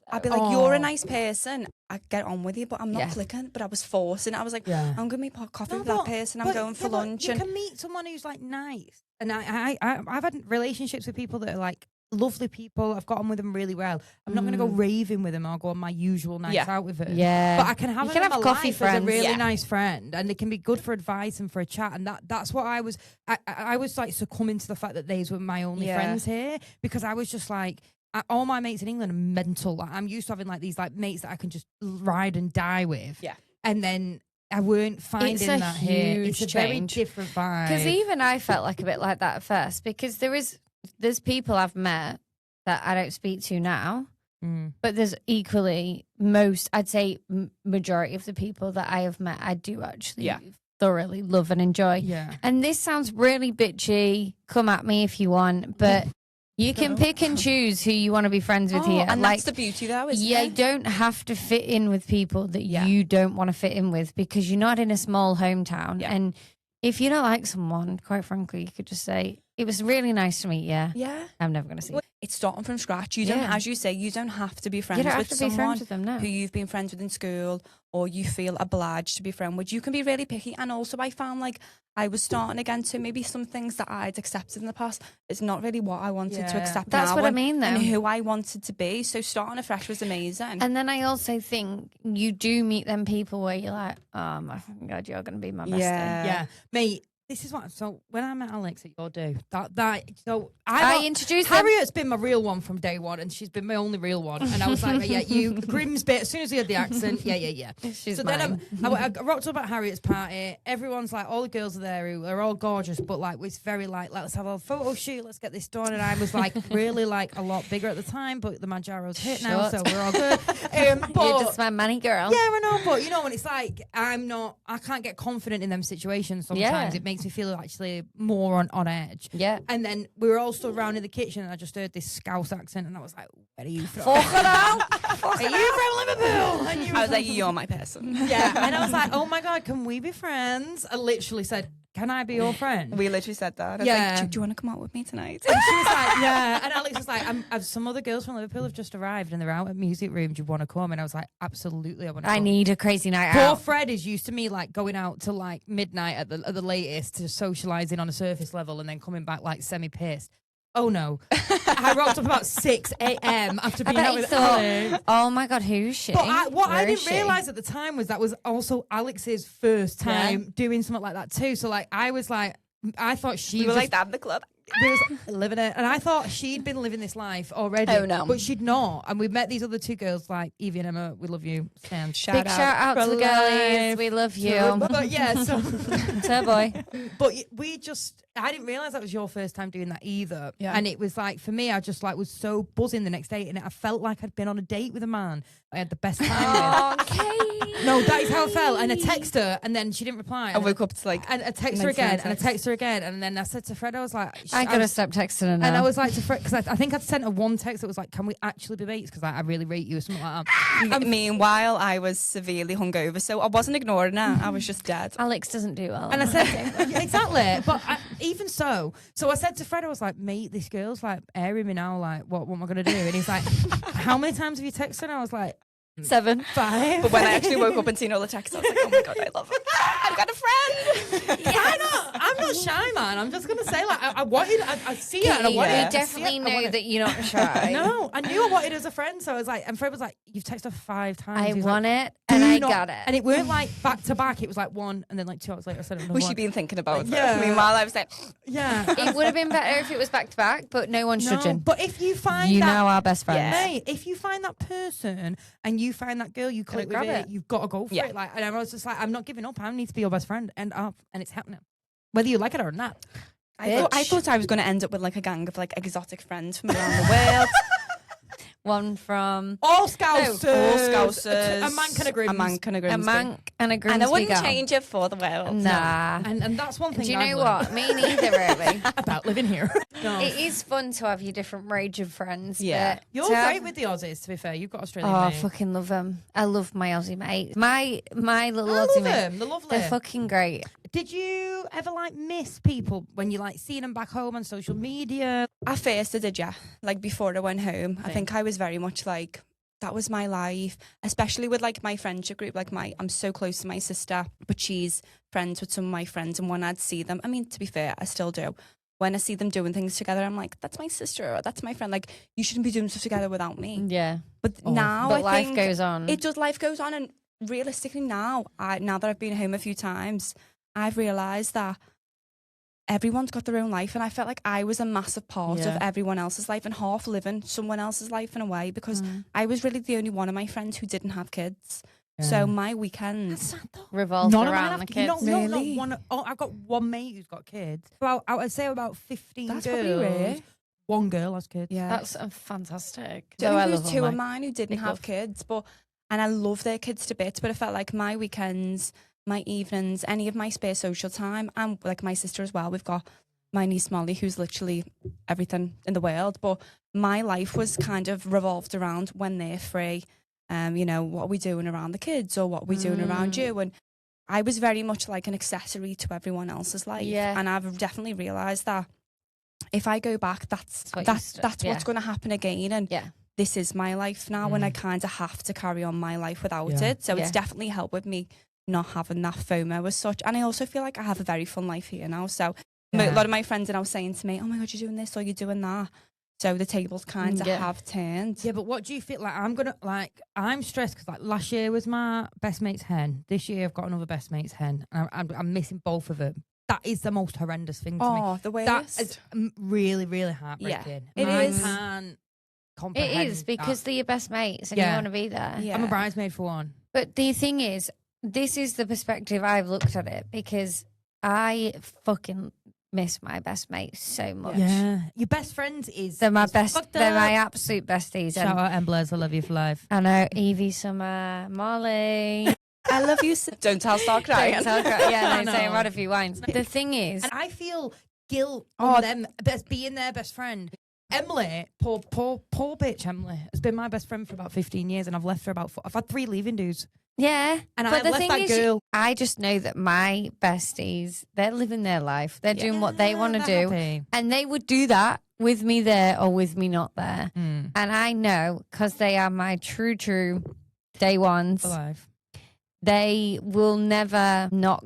you're a nice person. I get on with you, but I'm not Yeah. clicking. But I was forcing. I was like, Yeah. I'm gonna meet coffee No, with that but- person. I'm but- going for yeah, but lunch, You and can meet someone who's like nice, and I've had relationships with people that are like lovely people. I've got on with them really well. I'm not going to go raving with them or go on my usual nights Yeah. out with them. Yeah. But I can have You them can in have my coffee life friends. as a really Yeah. nice friend, and they can be good for advice and for a chat. And that's what I was. I was like succumbing to the fact that these were my only Yeah. friends here because I was just like. All my mates in England are mental. Like, I'm used to having like these like mates that I can just ride and die with. Yeah. And then I weren't finding It's a that here. It's a huge very change. different vibe. Because even I felt like a bit like that at first because there's people I've met that I don't speak to now, but there's equally I'd say majority of the people that I have met I do actually thoroughly love and enjoy. Yeah. And this sounds really bitchy. Come at me if you want, but you can pick and choose who you want to be friends with here. and like, that's the beauty, though, isn't you it? don't have to fit in with people that you don't want to fit in with because you're not in a small hometown. Yeah. And if you don't like someone, quite frankly, you could just say, it was really nice to meet you. Yeah. I'm never going to see you. It's starting from scratch. You don't, Yeah. as you say, you don't have to be friends You don't have with to be someone friends with them, no. who you've been friends with in school or you feel obliged to be friends with. You can be really picky. And also I found like I was starting again to maybe some things that I'd accepted in the past. It's not really what I wanted to accept That's now what I mean, though. and who I wanted to be. So starting afresh was amazing. And then I also think you do meet them people where you're like, oh my fucking God, you're going to be my bestie. Yeah. Mate, this is what. So when I met Alex at your do, so I introduced them. Harriet's been my real one from day one, and she's been my only real one. And I was like, yeah, you Grimsby. As soon as he had the accent, yeah. She's so mine. then I rocked up at Harriet's party. Everyone's like, all the girls are there who are all gorgeous, but like it's very like, let's have a photo shoot, let's get this done. And I was like, really like a lot bigger at the time, but the Manjaro's hit now, so we're all good. But You're just my money girl. yeah, I know, but you know when it's like I can't get confident in them situations sometimes. Yeah. It makes me feel actually more on edge. Yeah. And then we were all stood around in the kitchen and I just heard this Scouse accent and I was like, where are you from? Fuck it out. Are you from Liverpool? And you I was were like, you're my person. yeah. And I was like, oh my God, can we be friends? I literally said, can I be your friend? We literally said that. I was Yeah. like, do you want to come out with me tonight? And she was like, yeah. And Alex was like, some other girls from Liverpool have just arrived and they're out at music room. Do you want to come? And I was like, absolutely, I want to I come. need a crazy night Poor out. Fred is used to me like going out to like midnight at the latest to socialising on a surface level and then coming back like semi-pissed. Oh no. I rocked up about 6 a.m. after I being bet out you with thought, Alex. oh my God, who's she? But what I Where is didn't she? realise at the time was that was also Alex's first time doing something like that too. So like I was like, I thought she We were was like that in the club. we was living it, and I thought she'd been living this life already. Oh, no. But she'd not. And we met these other two girls, like Evie and Emma. We love you. Stan. Big shout out to the girlies. We love you. But yeah, so boy. But I didn't realise that was your first time doing that either. Yeah. And it was like, for me, I just like was so buzzing the next day, and I felt like I'd been on a date with a man I had the best time with. Okay. No, that is how I felt. And I text her, and then she didn't reply. I woke up to like, and I text her again, and I text her again, and then I said to Fred, I was like, I gotta stop texting her now. and I was like to Fred, because I think I'd sent her one text that was like, can we actually be mates? Because I really rate you or something like that. meanwhile, I was severely hungover, so I wasn't ignoring her. I was just dead. Alex doesn't do well. And I said, exactly. But even so I said to Fred, I was like, mate, this girl's like airing me now. Like, what am I going to do? And he's like, how many times have you texted? And I was like, 7. 5. But when I actually woke up and seen all the texts, I was like, oh my God, I love it. I've got a friend. I'm not shy, man. I'm just going to say, like, I see it and I wanted You to see definitely it. know that you're not shy. No, I knew I wanted her as a friend. So I was like, and Fred was like, you've texted her 5 times. I He was want like, it and I not- got it. And it weren't like back to back. It was like 1 and then like 2 hours later I said another Was one. she been thinking about Yeah. it? Meanwhile, I was like, Yeah. It would have been better if it was back to back, but no one's judging. But if you find You that, know our best friends. mate, if you find that person and you find that girl, you click with grab it, it. you've got to go for Yeah. it. Like, and I was just like, I'm not giving up. I need to be your best friend. End up, and it's happening, whether you like it or not. I thought I was going to end up with like a gang of like exotic friends from around the world. One from All Scousers, All Scousers. a man can agree. A man can agree. a Manc and a Grimsby And I wouldn't girl. change it for the world. Nah. And that's one thing. Do you I've know learned what? Me neither, really. about living here? No. It is fun to have your different range of friends. Yeah. but You're to have- great with the Aussies. To be fair, you've got Australian. Oh, I mates. fucking love them. I love my Aussie mates. My little I Aussie love mates. them. They're lovely. They're fucking great. Did you ever like miss people when you like seeing them back home on social media? At first I did, yeah. Like before I went home, I think I was very much like, that was my life, especially with like my friendship group. Like I'm so close to my sister, but she's friends with some of my friends. And when I'd see them, I mean, to be fair, I still do. When I see them doing things together, I'm like, that's my sister, or that's my friend. Like, you shouldn't be doing stuff together without me. Yeah. But now But I life think goes on. life goes on. And realistically now that I've been home a few times, I've realised that everyone's got their own life, and I felt like I was a massive part of everyone else's life and half living someone else's life in a way, because I was really the only one of my friends who didn't have kids. So my weekends Revolved None of around mine the have kids. No, Really? not one. Oh, I've got one mate who's got kids. About I would say about 15 That's girls. probably rare. One girl has kids. Yeah. That's fantastic. So No, I there's love two all of mine who didn't Big have love. kids, and I love their kids to bits, but I felt like my weekends, my evenings, any of my spare social time, and like my sister as well, we've got my niece Molly, who's literally everything in the world, but my life was kind of revolved around when they're free, you know, what are we doing around the kids, or what are we doing around you? And I was very much like an accessory to everyone else's life. Yeah. And I've definitely realised that if I go back, that's what that's you what's yeah. going to happen again. And Yeah. this is my life now, and I kind of have to carry on my life without Yeah. it. So Yeah. it's definitely helped with me not having that FOMO as such. And I also feel like I have a very fun life here now. So a lot of my friends are now saying to me, oh my God, you're doing this or you're doing that. So the tables kind of Yeah. have turned. Yeah, but what do you feel like? I'm stressed because like last year was my best mate's hen. This year I've got another best mate's hen, and I'm missing both of them. That is the most horrendous thing to me. Oh, the worst. That is really, really heartbreaking. it I is. can't comprehend It is because that. they're your best mates and you Yeah. want to be there. Yeah. I'm a bridesmaid for one. But the thing is, this is the perspective I've looked at it, because I fucking miss my best mates so much. Yeah, your best friends is They're my is best. fucked They're my up. absolute besties. Shout And out Emblers, I love you for life. I know Evie, Summer, Molly. I love you. Don't tell, start crying. Don't tell cry- yeah, I no, saying know. right a few wines. The thing is, And I feel guilt Oh, on them being their best friend. Emily, poor bitch Emily, has been my best friend for about 15 years, and I've left her about I've had 3 leaving dues. yeah. And but I the left thing that is, girl. I just know that my besties, they're living their life. They're doing what they want to They're do. happy. And they would do that with me there or with me not there. Mm. And I know, because they are my true day ones, For life. they will never not,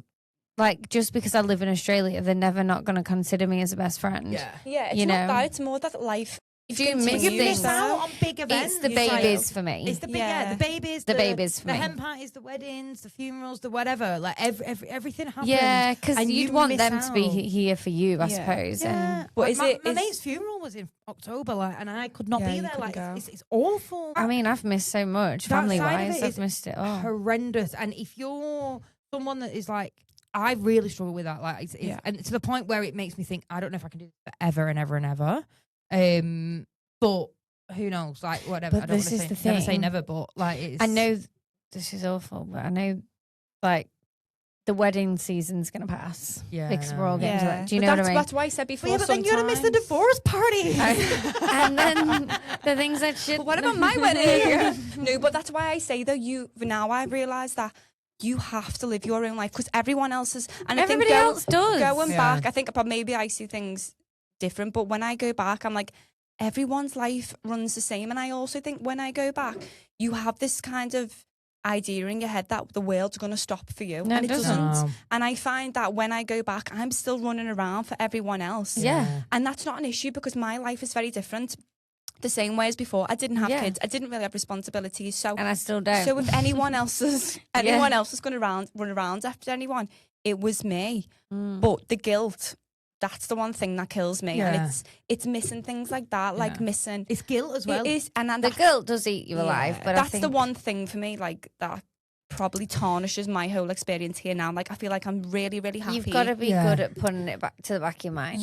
like, just because I live in Australia, they're never not going to consider me as a best friend. Yeah, it's You not know. that. It's more that life do miss You things. miss out on big events. It's the babies for me. It's the the babies, the babies for the me. hen parties, the weddings, the funerals, the whatever. Like everything happens. Yeah, because you'd want them to be out. here for you, I suppose. Yeah, but like my mate's funeral was in October, like, and I could not be there. Like, it's awful. I mean, I've missed so much family wise. I've missed it all. Horrendous. And if you're someone that is like, I really struggle with that. Like, and to the point where it makes me think, I don't know if I can do this forever and ever and ever. But who knows? Like, whatever. But I don't this is say, the thing. never say never, but like, it's. I know this is awful, but I know, like, the wedding season's going to pass. Yeah. Because we're all getting to that. Do you know what I mean? That's why I said before. But then you're going to miss the divorce party. And then the things that should. But what about my wedding? No, but that's why I say, though, now I realise that you have to live your own life because everyone else is. And everybody else does. Going back, I think maybe I see things different, but when I go back, I'm like, everyone's life runs the same. And I also think when I go back, you have this kind of idea in your head that the world's going to stop for you. No, and it doesn't. No. And I find that when I go back, I'm still running around for everyone else. Yeah. And that's not an issue because my life is very different. The same way as before. I didn't have kids. I didn't really have responsibilities. So and I still don't. So if anyone else is going to run around after anyone, it was me. But the guilt, that's the one thing that kills me. Yeah. And it's missing things like that, like missing. It's guilt as well. It is, and the guilt does eat you alive. But that's I think the one thing for me, like that probably tarnishes my whole experience here now. Like I feel like I'm really, really happy. You've got to be good at putting it back to the back of your mind.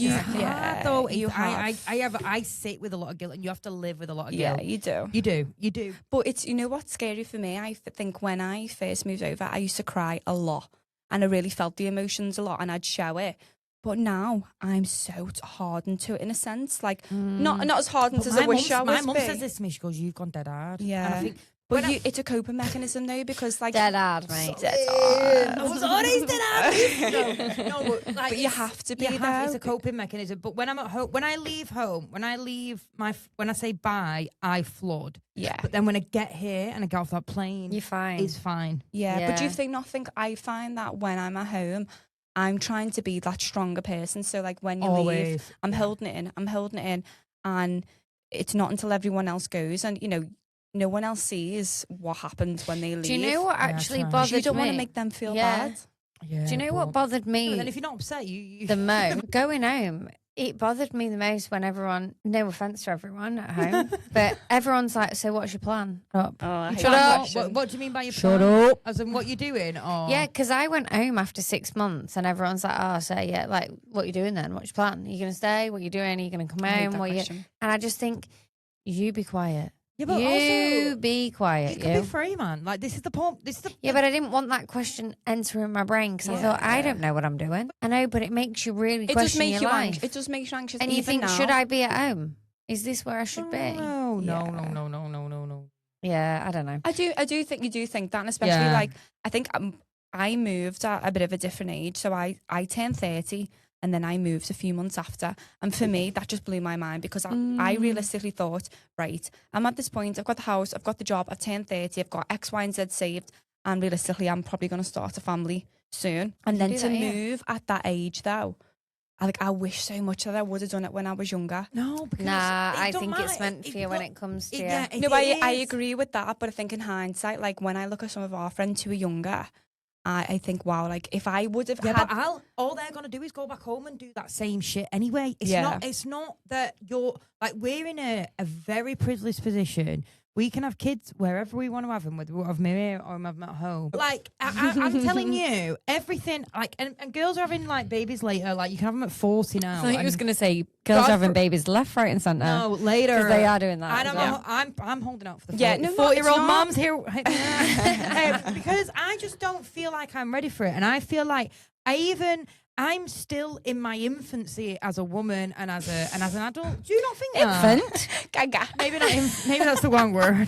Though I sit with a lot of guilt, and you have to live with a lot of guilt. Yeah, you do. You do. But it's, you know what's scary for me? I think when I first moved over, I used to cry a lot, and I really felt the emotions a lot, and I'd show it. But now I'm so hardened to it in a sense, like not as hardened as I wish I was. My mum says this to me. She goes, "You've gone dead hard." Yeah. And I think, but it's a coping mechanism though, because like dead hard, mate. Dead hard. I was always dead hard. No, but, like, but you have to be there. It's a coping mechanism. But when I'm at home, when I leave home, when I say bye, I flood. Yeah. But then when I get here and I get off that plane, you're fine. It's fine. Yeah. But do you think I find that when I'm at home, I'm trying to be that stronger person. So like when you leave, I'm holding it in, and it's not until everyone else goes, and you know, no one else sees what happens when they leave. Do you know what actually bothered me? You don't want to make them feel bad. Yeah, do you know what bothered me? But then if you're not upset, you the most going home. It bothered me the most when everyone, no offense to everyone at home, but everyone's like, "So what's your plan?" Shut up. What do you mean by your plan? Shut up. As in what you're doing? Or? Yeah, because I went home after 6 months and everyone's like, "Oh, so yeah, like, what you doing then? What's your plan? Are you going to stay? What you doing? Are you going to come home? And I just think, you be quiet. Yeah, but you also, be quiet. You can be free, man. Like, this is the point. Yeah, but I didn't want that question entering my brain because I thought, I don't know what I'm doing. I know, but it makes you really question your life. It does make you anxious. And you think, should I be at home? Is this where I should be? No. Yeah, I don't know. I do think you do think that, and especially like, I think I moved at a bit of a different age. So I turned 30. And then I moved a few months after. And for me, that just blew my mind because I realistically thought, right, I'm at this point, I've got the house, I've got the job, I've turned 30, I've got X, Y, and Z saved. And realistically, I'm probably going to start a family soon. And then to move at that age, though, I wish so much that I would have done it when I was younger. No, because I think it's meant for you when it comes to you. No, I agree with that. But I think in hindsight, like when I look at some of our friends who are younger, I think, wow, like if I would have had... but all they're going to do is go back home and do that same shit anyway. It's not that you're... Like, we're in a very privileged position. We can have kids wherever we want to have them, whether we have them here or have them at home. Like, I'm telling you, everything, like, and girls are having, like, babies later. Like, you can have them at 40 now. I thought you was going to say girls are having babies left, right and centre. No, later. Because they are doing that. I don't know. I'm holding out for the 40-year-old mums here. Because I just don't feel like I'm ready for it. And I feel like I'm still in my infancy as a woman and as an adult. Do you not think that? Infant? Gaga. Maybe not. Maybe that's the wrong word.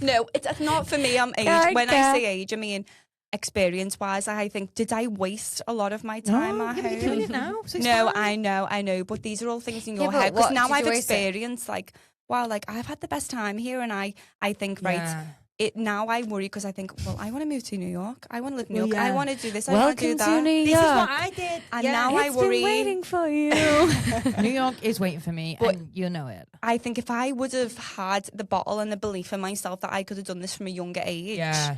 No, it's not for me. I'm age. Gaga. When I say age, I mean experience-wise. I think, did I waste a lot of my time at home? You're doing it now. So no, I know. But these are all things in your head. Because now I've experienced, like, wow, like I've had the best time here, and I think, right. now I worry because I think, well, I want to move to New York. I want to live in New York. yeah. I want to do this. I want to do Welcome that. to New York. This is what I did. And Yeah. now I It's worry. been waiting for you. New York is waiting for me, But- and you know it. I think if I would have had the bottle and the belief in myself that I could have done this from a younger age, Yeah.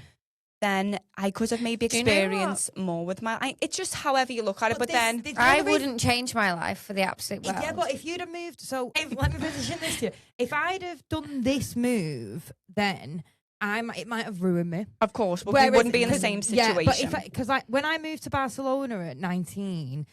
then I could have maybe Do you know what? experienced more with it's just however you look at it. But then I wouldn't change my life for the absolute world. Yeah, but if you'd have moved, let me position this to you. If I'd have done this move, then it might have ruined me. of course, but we wouldn't be in the same situation. Yeah, but because when I moved to Barcelona at 19,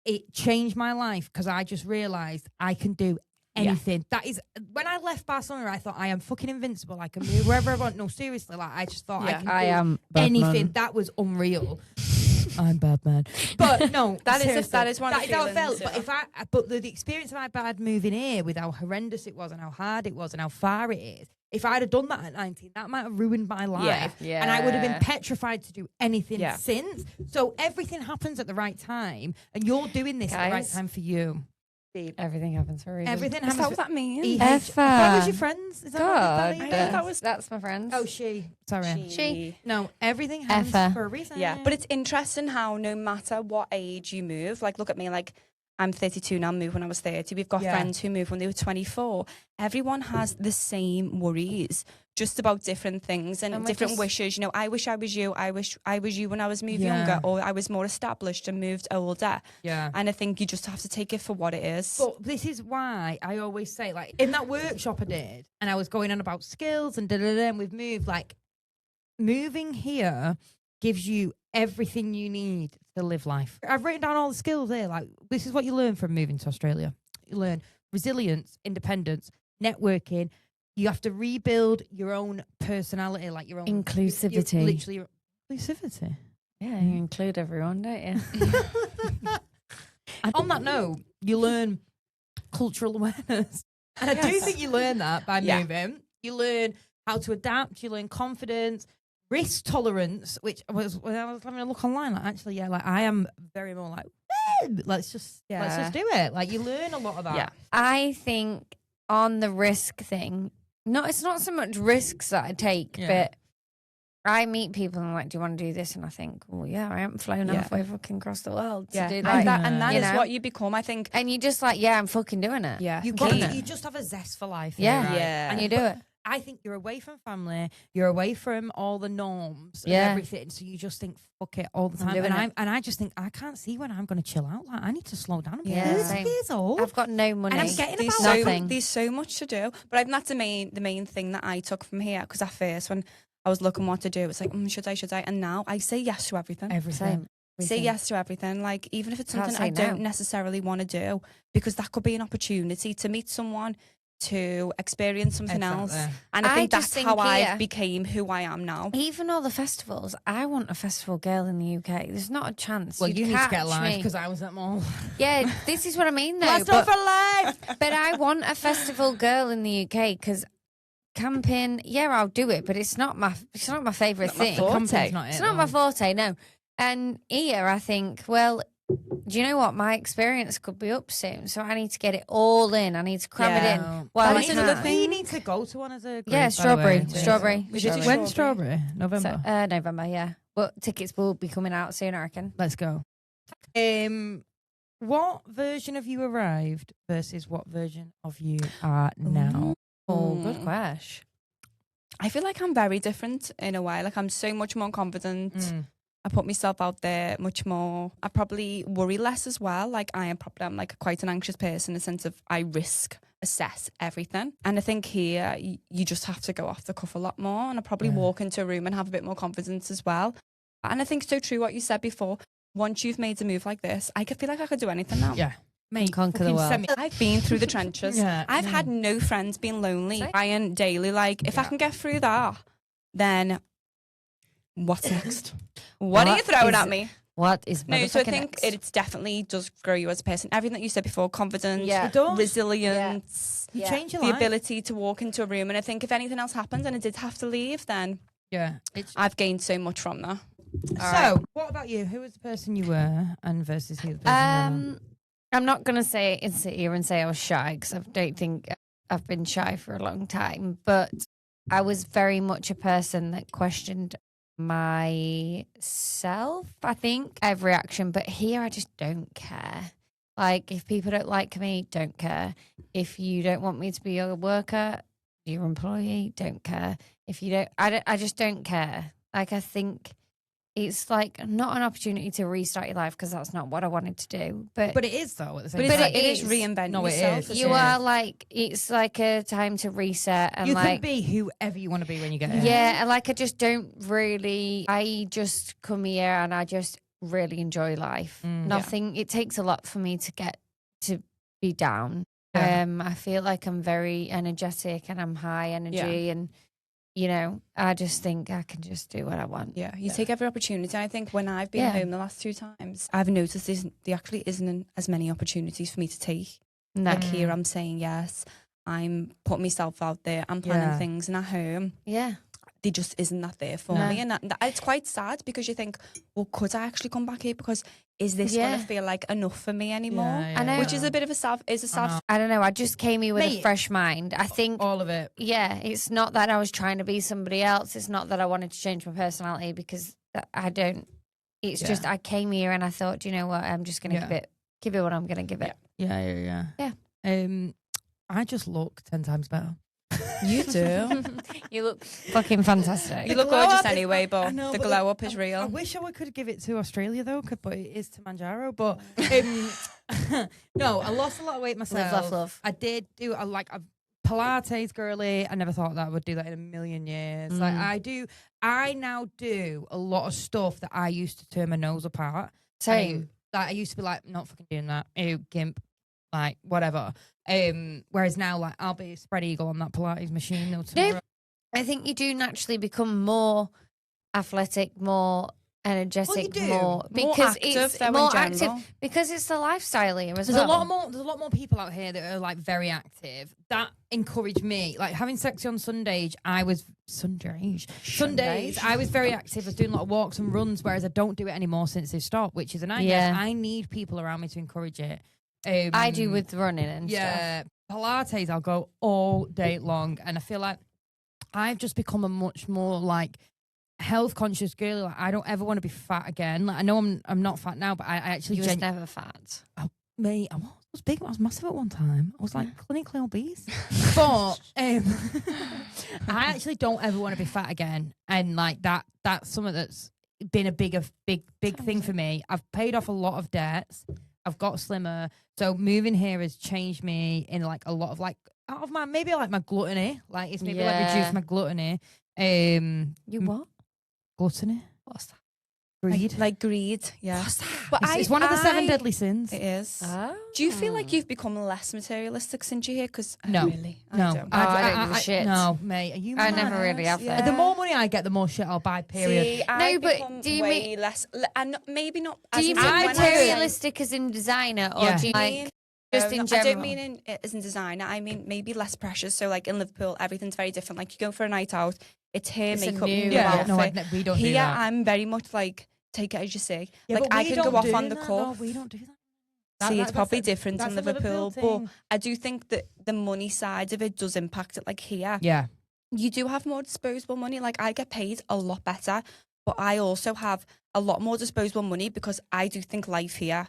it changed my life because I just realised I can do anything. That is, when I left Barcelona, I thought I am fucking invincible. I can move wherever I want. No, seriously, like I just thought I can do am anything. That was unreal. I'm Batman, but no, that seriously, is one of the how it felt. feelings, But the experience of my bad moving here, with how horrendous it was and how hard it was and how far it is. If I'd have done that at 19, that might have ruined my life. Yeah. And I would have been petrified to do anything Yeah. since. So everything happens at the right time, and you're doing this at the right Guys. time for you. Everything happens for a reason. Everything Is happens. that what that means? Effa. What was your friends? Is that God, what that was- that's my friend. Oh, she. Sorry. She. No, everything happens Effa. for a reason. Yeah, but it's interesting how no matter what age you move, like look at me, like I'm 32 now, moved when I was 30. We've got Yeah. friends who moved when they were 24. Everyone has the same worries, just about different things and And we're different just- wishes. You know, I wish I was you. I wish I was you when I was moved Yeah. younger, or I was more established and moved older. Yeah. And I think you just have to take it for what it is. But this is why I always say, like, in that workshop I did, and I was going on about skills and and we've moved, like, moving here gives you everything you need to live life. I've written down all the skills there. Like, this is what you learn from moving to Australia. You learn resilience, independence, networking. You have to rebuild your own personality, like your own Inclusivity. literally inclusivity. Yeah, you include everyone, don't you? And on that note, you learn cultural awareness. And I do Yes. think you learn that by Yeah. moving. You learn how to adapt, you learn confidence, risk tolerance, which was when I was having a look online, like actually, yeah, like I am very more like, let's just do it. Like you learn a lot of that. Yeah. I think on the risk thing, it's not so much risks that I take, Yeah. but I meet people and I'm like, do you want to do this? And I think, well, yeah, I haven't flown Yeah. halfway fucking across the world to Yeah, do and that. that you is know? what you become, I think. And you're just like, yeah, I'm fucking doing it. Yeah. You Killing got it. you just have a zest for life. Yeah. here, right? Yeah. And you do it. I think you're away from family, you're away from all the norms and Yeah. everything. So you just think, fuck it all the I'm time. doing And I just think I can't see when I'm gonna chill out. Like I need to slow down. I'm Yeah, 30 same. years old. I've got no money. And I'm getting There's about so, nothing. there's so much to do. But I think that's the main thing that I took from here. Because at first, when I was looking what to do, it's like, should I? And now I say yes to everything. everything. Say yes to everything. Like, even if it's Can't something I say don't no. necessarily want to do, because that could be an opportunity to meet someone, to experience something else. Exactly. And I I think just that's think how I here- became who I am now. Even all the festivals, I want a festival girl in the UK. There's not a chance. Well, You'd you need to get catch alive me. because I was at them all. Yeah, this is what I mean though. Last But, for life. but I want a festival girl in the UK because camping, yeah, I'll do it, but it's not my favourite Not my thing. forte. Camping's not it, It's not my forte, no. And here I think, well, do you know what? My experience could be up soon, so I need to get it all in. I need to cram it in. Well, While that's I another can. thing. We need to go to one as a group, Yeah, by the strawberry, way. strawberry. We should do When strawberry. strawberry? November. So, November, yeah. But tickets will be coming out soon, I reckon. Let's go. What version of you arrived versus what version of you are now? Oh, good Mm. question. I feel like I'm very different in a way. Like, I'm so much more confident. I put myself out there much more. I probably worry less as well. Like I'm like quite an anxious person in the sense of I risk assess everything. And I think here you just have to go off the cuff a lot more. And I probably walk into a room and have a bit more confidence as well. And I think it's so true what you said before. Once you've made a move like this, I could feel like I could do anything now. Yeah. Mate, Conquer the fucking world. send me- I've been through the trenches. Yeah, I've yeah. had no friends being lonely. Same. Crying daily. Like if I Yeah. can get through that, then what's next? What are you What throwing is- at me? What is No, so I motherfucking think next? it definitely does grow you as a person. Everything that you said before, confidence, Yeah. It does. resilience, You Yeah. change your the life. ability to walk into a room. And I think if anything else happened and I did have to leave, then Yeah. It's, I've gained so much from that. so, what about you? Who was the person you were and versus who the person you are? I'm not going to sit here and say I was shy because I don't think I've been shy for a long time. But I was very much a person that questioned myself, I think, every action. But here I just don't care. Like, if people don't like me, don't care. If you don't want me to be your worker, your employee, don't care. If you don't, I just don't care. Like, I think it's like not an opportunity to restart your life because that's not what I wanted to do. But it is though. At the same But time. it is reinventing yourself. Is. You are like, it's like a time to reset and you like can be whoever you want to be when you get here. yeah, and like I just don't really. I just come here and I just really enjoy life. Nothing. It takes a lot for me to get to be down. Yeah. I feel like I'm very energetic and I'm high energy and. You know, I just think I can just do what I want. Yeah, you take every opportunity. And I think when I've been home the last 2 times, I've noticed there actually isn't as many opportunities for me to take. No. Like here, I'm saying yes. I'm putting myself out there. I'm planning things. And at home, Yeah. there just isn't that there for me. And it's quite sad because you think, well, could I actually come back here? Because is this going to feel like enough for me anymore? I know. Which is a bit of a I don't know. I just came here with a fresh mind. I think all of it. Yeah, it's not that I was trying to be somebody else. It's not that I wanted to change my personality because I don't. It's just I came here and I thought, do you know what? I'm just going to give it what I'm going to give it. Yeah. I just look 10 times better. You do. You look fucking fantastic. You look gorgeous anyway, but the glow up is real. I wish I could give it to Australia though, but it is to Manjaro. But no, I lost a lot of weight myself. Love. I did do a Pilates girly. I never thought that I would do that in a million years. Like I now do a lot of stuff that I used to turn my nose apart. Same. Like I used to be like, not fucking doing that. Ew, gimp. Like whatever. Whereas now, like I'll be a spread eagle on that Pilates machine. No, I think you do naturally become more athletic, more energetic, more because active, it's more active because it's the lifestyle here as well. There's a lot more people out here that are like very active. That encouraged me. Like having sexy on Sundays, I was Sundays. I was very active. I was doing a lot of walks and runs, whereas I don't do it anymore since they've stopped, which is a nightmare. Yeah. I need people around me to encourage it. I do with running and stuff. Pilates, I'll go all day long, and I feel like I've just become a much more like health conscious girl. Like I don't ever want to be fat again. Like I know I'm not fat now, but I actually was never fat. Oh, mate, I was big. I was massive at one time. I was like clinically obese, but I actually don't ever want to be fat again. And like that's something that's been a big thing for me. I've paid off a lot of debts. I've got slimmer. So moving here has changed me in like a lot of like out of my maybe like my gluttony. Like it's maybe like reduced my gluttony. You what? Gluttony. What's that? Greed. Like greed, yeah. What's that? But It's one of the 7 deadly sins. It is. Oh. Do you feel like you've become less materialistic since you're here? Because No. really, No. I don't. I don't give a shit. No, mate. Are you I mad? never really have that. The more money I get, the more shit I'll buy, period. See, I but become do you way mean- less, and maybe not. Do as you in mean when I say- materialistic as in designer or Yeah. do you like just in I general? don't mean as in designer. I mean maybe less precious. So like in Liverpool, everything's very different. Like you go for a night out, it's hair, It's a makeup, new new outfit. No, outfit. we don't do Here, that. I'm very much like take it as you see. Yeah, like but I we can don't go off do on the that, cuff. No, we don't do that. See, it's probably different in that's a Liverpool, but thing. I do think that the money side of it does impact it. Like here, Yeah. you do have more disposable money. Like I get paid a lot better, but I also have a lot more disposable money because I do think life here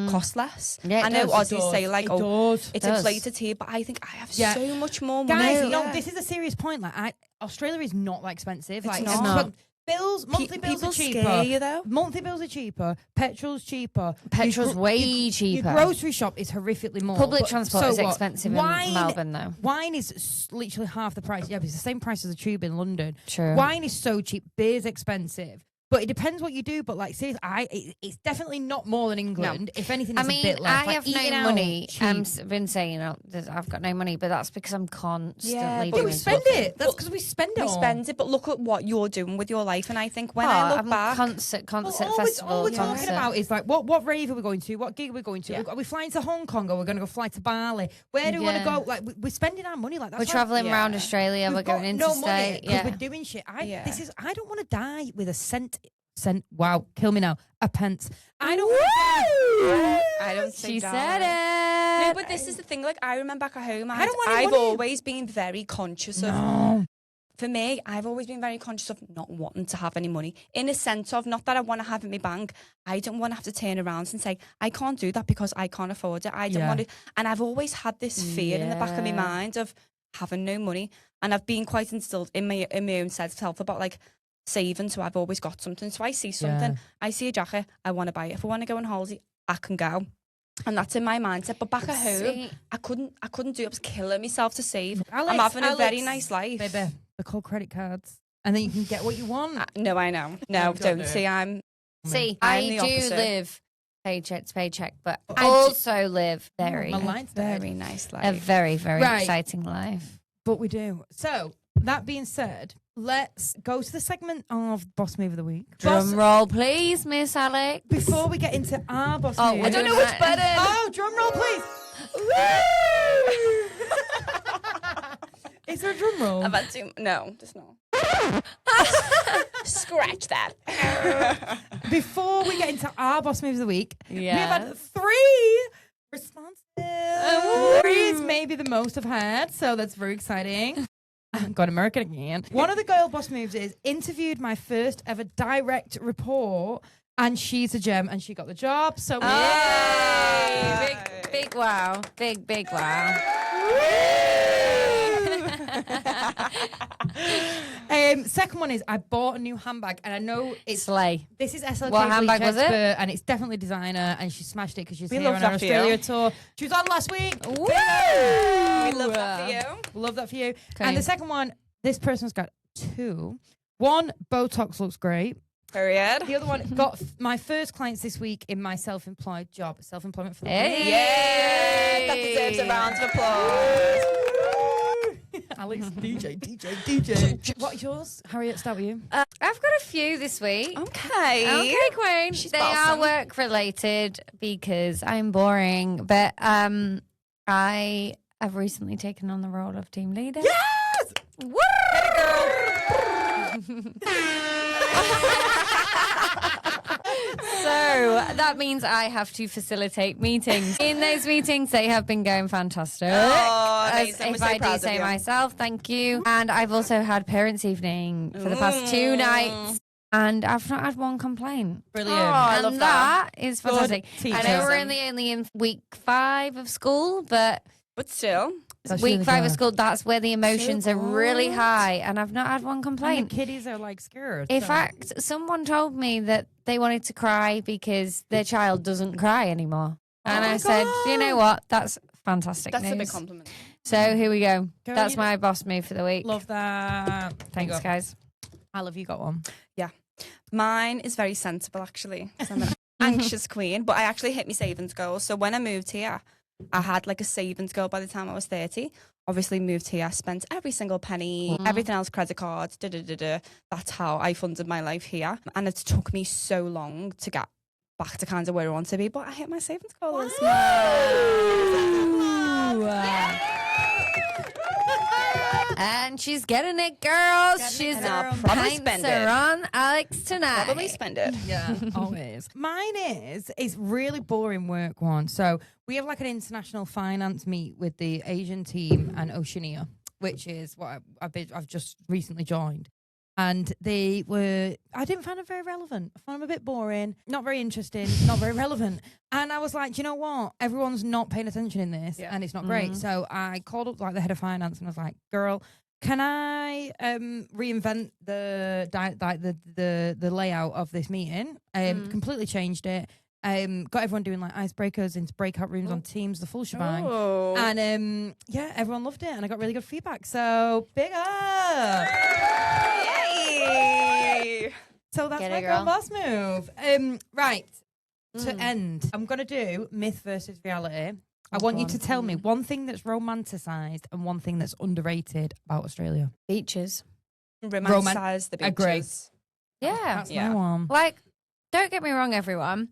costs less. Yeah, it I know does. Aussies say like, It oh, does. it's Does. inflated here, but I think I have Yeah. so much more money. Guys, here. no, this is a serious point. Like, Australia is not that expensive. Like, not. not. Bills, monthly bills people are cheaper. scare you though. Monthly bills are cheaper. Petrol's cheaper. Petrol's Your way your cheaper. grocery shop is horrifically more. Public but transport so is what? expensive Wine, in Melbourne though. Wine is literally half the price. Yeah, but it's the same price as a tube in London. True. Wine is so cheap. Beer's expensive. But it depends what you do. But like, seriously, it's definitely not more than England. If anything, it's I mean, a bit less. I Like, have eating no out, money. cheap. I've been saying I've got no money, but that's because I'm constantly Yeah, but doing we spend something. it. That's because we spend it. We all. spend it, but look at what you're doing with your life. And I think when I look I'm back, concert Well, festival. all we're talking concert. about is like what rave are we going to? What gig are we going to? Yeah. Are we flying to Hong Kong or we're going to go fly to Bali? Where do we want to Yeah. go? Like we're spending our money like that. We're traveling around Australia. We're going no money interstate. because Yeah. we're doing shit. Yeah. I don't want to die with a cent. Wow, kill me now. A pence. I don't. Want I don't She think said that. it. No, but this is the thing. Like I remember back at home, I don't want any I've money. always been very conscious of No. For me, I've always been very conscious of not wanting to have any money, in a sense of not that I want to have it in my bank. I don't want to have to turn around and say, I can't do that because I can't afford it. I don't want it. And I've always had this fear in the back of my mind of having no money. And I've been quite instilled in my own self about like saving. So I've always got something. So I see something, I see a jacket, I want to buy it. If I want to go on holiday, I can go. And that's in my mindset. But back at home, I couldn't do it. I was killing myself to save. I'm having a very nice life. Baby, they're called credit cards. And then you can get what you want. No, I know. No, don't. See, I do opposite. live paycheck to paycheck, but I also live very nice life. A very, very exciting life. But we do. So, that being said, let's go to the segment of Boss Move of the Week. Drum roll, please, Miss Alex. Before we get into our Boss Move. I don't know which button. Oh, drum roll, please. Is there a drum roll? I've had to. No, just no. Scratch that. Before we get into our Boss Moves of the Week, we have had 3 responses. 3 is maybe the most I've had, so that's very exciting. Got American again. One of the girl boss moves is interviewed my first ever direct report, and she's a gem, and she got the job. So big wow, big wow. Second one is I bought a new handbag, and I know it's slay. This is SLK What handbag was it? and it's definitely designer, and she smashed it because she's here love on that our for you. Australia tour. She was on last week. Woo! We love that for you. Love that for you. Okay. And the second one, this person's got 2. One, Botox looks great. Period. The other one, got my first clients this week in my self-employed job. Self-employment for the Hey. Yay! That deserves a round of applause. Alex, DJ. What's yours? Harriet, start with you. I've got a few this week. Okay, Queen. She's they are awesome. work related because I'm boring, but I have recently taken on the role of team leader. Yes! Woo! So that means I have to facilitate meetings. In those meetings, they have been going fantastic. Oh, As amazing. We're if so I do proud of say you. myself, thank you. And I've also had parents' evening for the past 2 nights. And I've not had one complaint. Brilliant. I And love that. is fantastic. teacher. I know we're only in week 5 of school, but But still, That's week really 5 of good. school, that's where the emotions are really good. high. And I've not had one And complaint. the kiddies are like scared. In so- fact, someone told me that they wanted to cry because their child doesn't cry anymore. And my I said, you know God. what? That's fantastic that's a news. big compliment. So here we go. Girl, That's you my boss move for the week. love that. Thanks, guys. I love you. Got one. Mine is very sensible, actually. 'Cause I'm an anxious queen, but I actually hit my savings goal. So when I moved here, I had like a savings goal by the time I was 30. Obviously moved here, spent every single penny, everything else, credit cards, That's how I funded my life here. And it took me so long to get back to kind of where I want to be, but I hit my savings goal this month. And she's getting it, girls. She's And I'll probably pints spend are it. on Alex tonight. Probably spend it. Yeah, always. Mine is really boring work one. So we have like an international finance meet with the Asian team and Oceania, which is what I've just recently joined. And I didn't find them very relevant. I found them a bit boring, not very interesting, not very relevant. And I was like, do you know what? Everyone's not paying attention in this, and it's not great. So I called up like the head of finance and was like, girl, can I reinvent the layout of this meeting? Completely changed it. Got everyone doing like icebreakers into breakout rooms on Teams, the full shebang. Oh. And everyone loved it, and I got really good feedback. So big up! Yay! So that's Get my it, girl girl. boss move. Right. To end, I'm gonna do myth versus reality. I want you to tell me one thing that's romanticized and one thing that's underrated about Australia. Beaches. Romanticize the beaches. Agree. Yeah. That's my one. Like, don't get me wrong, everyone.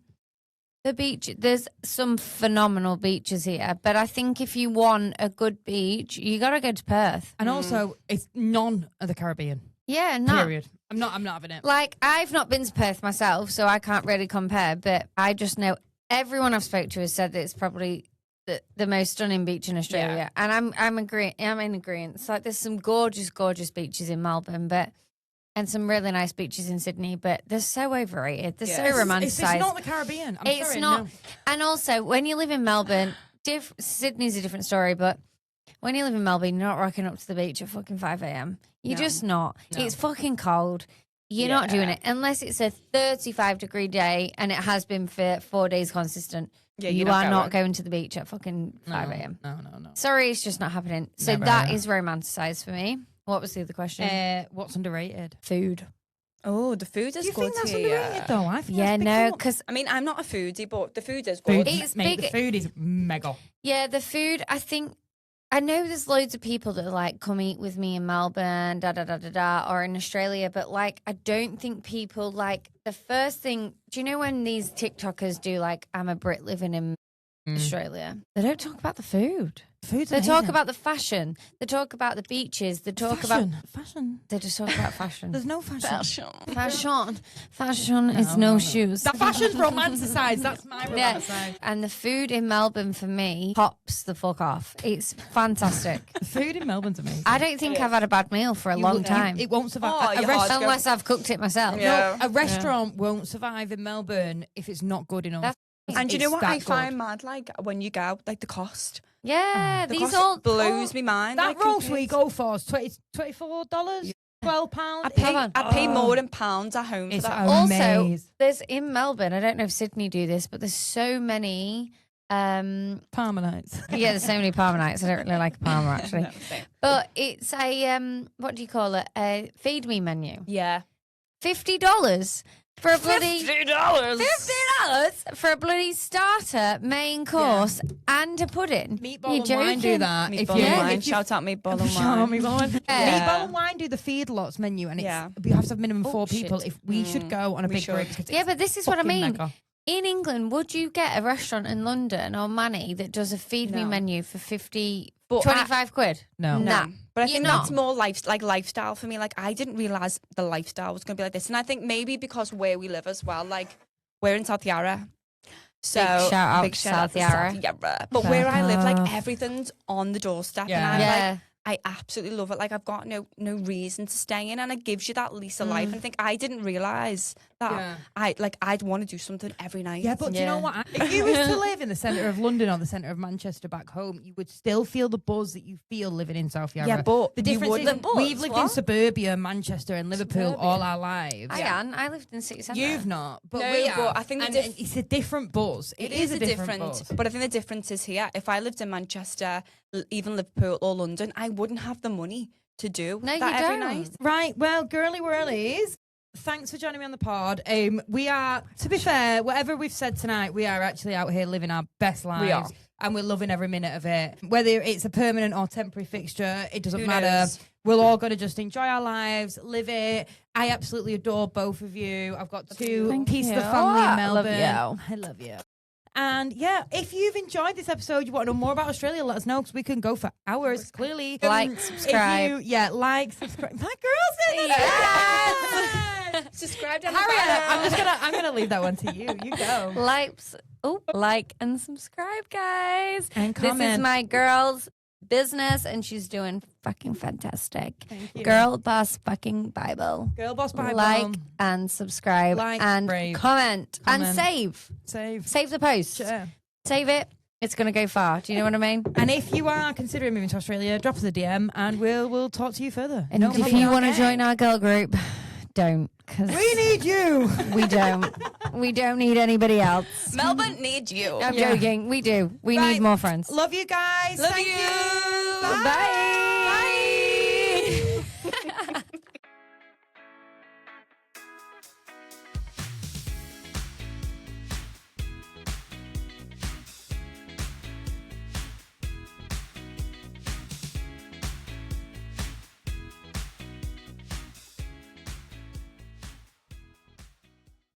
The beach, there's some phenomenal beaches here, but I think if you want a good beach, you got to go to Perth. And also, it's none of the Caribbean. Yeah, no. Period. I'm not having it. Like, I've not been to Perth myself, so I can't really compare, but I just know everyone I've spoke to has said that it's probably the most stunning beach in Australia, and I'm in agreement. It's like there's some gorgeous beaches in Melbourne, and some really nice beaches in Sydney, but they're so overrated. They're so romanticised. It's not the Caribbean. It's sorry, not. No. And also, when you live in Melbourne, Sydney's a different story, but when you live in Melbourne, you're not rocking up to the beach at fucking 5 a.m. You're just not. No. It's fucking cold. You're not doing it unless it's a 35-degree day and it has been for 4 days consistent. Yeah, you are not going to the beach at fucking 5 a.m. No. Sorry, it's just not happening. So that is romanticised for me. What was the other question? What's underrated? Food. Oh, the food is good. Do you think that's underrated though? I think because I mean, I'm not a foodie, but the food is good. The food is mega. Yeah, the food. I know there's loads of people that are like, come eat with me in Melbourne, or in Australia, but like, I don't think people like the first thing. Do you know when these TikTokers do like, I'm a Brit living in Australia? They don't talk about the food. They talk about the fashion. They talk about the beaches. They talk about fashion. They just talk about fashion. There's no fashion. Fashion is no shoes. The fashion's romanticised. That's my romanticised. And the food in Melbourne for me pops the fuck off. It's fantastic. The food in Melbourne's amazing. I don't think I've had a bad meal for a long time. It won't survive. Unless I've cooked it myself. Yeah. No, a restaurant won't survive in Melbourne if it's not good enough. And do you know what I find mad? Like when you go, like the cost. Yeah, the cost blows me mind. That roast we go for is $24, £12. I pay more in pounds at home for that. Also, there's in Melbourne, I don't know if Sydney do this, but there's so many Parmanites. Yeah, there's so many Parmanites. I don't really like a Parma actually. But it's a what do you call it? A feed me menu. Yeah. $50 for a bloody $50 for a bloody starter, main course, and a pudding. Meatball and wine do that. Meatball and wine. Shout out Meatball and wine. Meatball and wine do the feedlots menu, and you have to have minimum 4 people. If we should go on a big break, but this is what I mean. Mega. In England, would you get a restaurant in London or Manny that does a feed me menu for 25 quid? No. But I think that's more lifestyle for me. Like, I didn't realise the lifestyle was going to be like this. And I think maybe because where we live as well, like, we're in South Yarra. So, big shout out South Yarra. But where I live, like, everything's on the doorstep. And I'm like, I absolutely love it. Like, I've got no reason to stay in, and it gives you that lease of life. And I think I didn't realise that I'd want to do something every night. Yeah, but do you know what? If you was to live in the centre of London or the centre of Manchester back home, you would still feel the buzz that you feel living in South Yarra. Yeah, but the difference is we've lived in suburbia, Manchester and Liverpool all our lives. I lived in city centre. You've not, but we have. But I think it's a different buzz. It is a different buzz. But I think the difference is here. If I lived in Manchester, even Liverpool or London, I wouldn't have the money to do that every night. Right. Well, girly whirlies, thanks for joining me on the pod. We are, to be fair, whatever we've said tonight, we are actually out here living our best lives. We are. And we're loving every minute of it. Whether it's a permanent or temporary fixture, it doesn't matter. Knows? We're all going to just enjoy our lives, live it. I absolutely adore both of you. I've got 2 pieces of family in Melbourne. I love you. And if you've enjoyed this episode, you want to know more about Australia, let us know, because we can go for hours. Clearly, like, subscribe. Like, subscribe. My girl said that. Subscribe to Harriet. I'm gonna leave that one to you. You go. Like and subscribe, guys. And comment. This is my girl's business, and she's doing fucking fantastic. Thank you. Girl Boss fucking Bible. Girl Boss Bible. Like and subscribe and comment and save the post. Sure. Save it. It's gonna go far. Do you know what I mean? And if you are considering moving to Australia, drop us a DM and we'll talk to you further. And if you want to join our girl group, don't. Cause we need you. We don't. We don't need anybody else. Melbourne needs you. I'm joking. We do. We need more friends. Love you guys. Love you. Bye.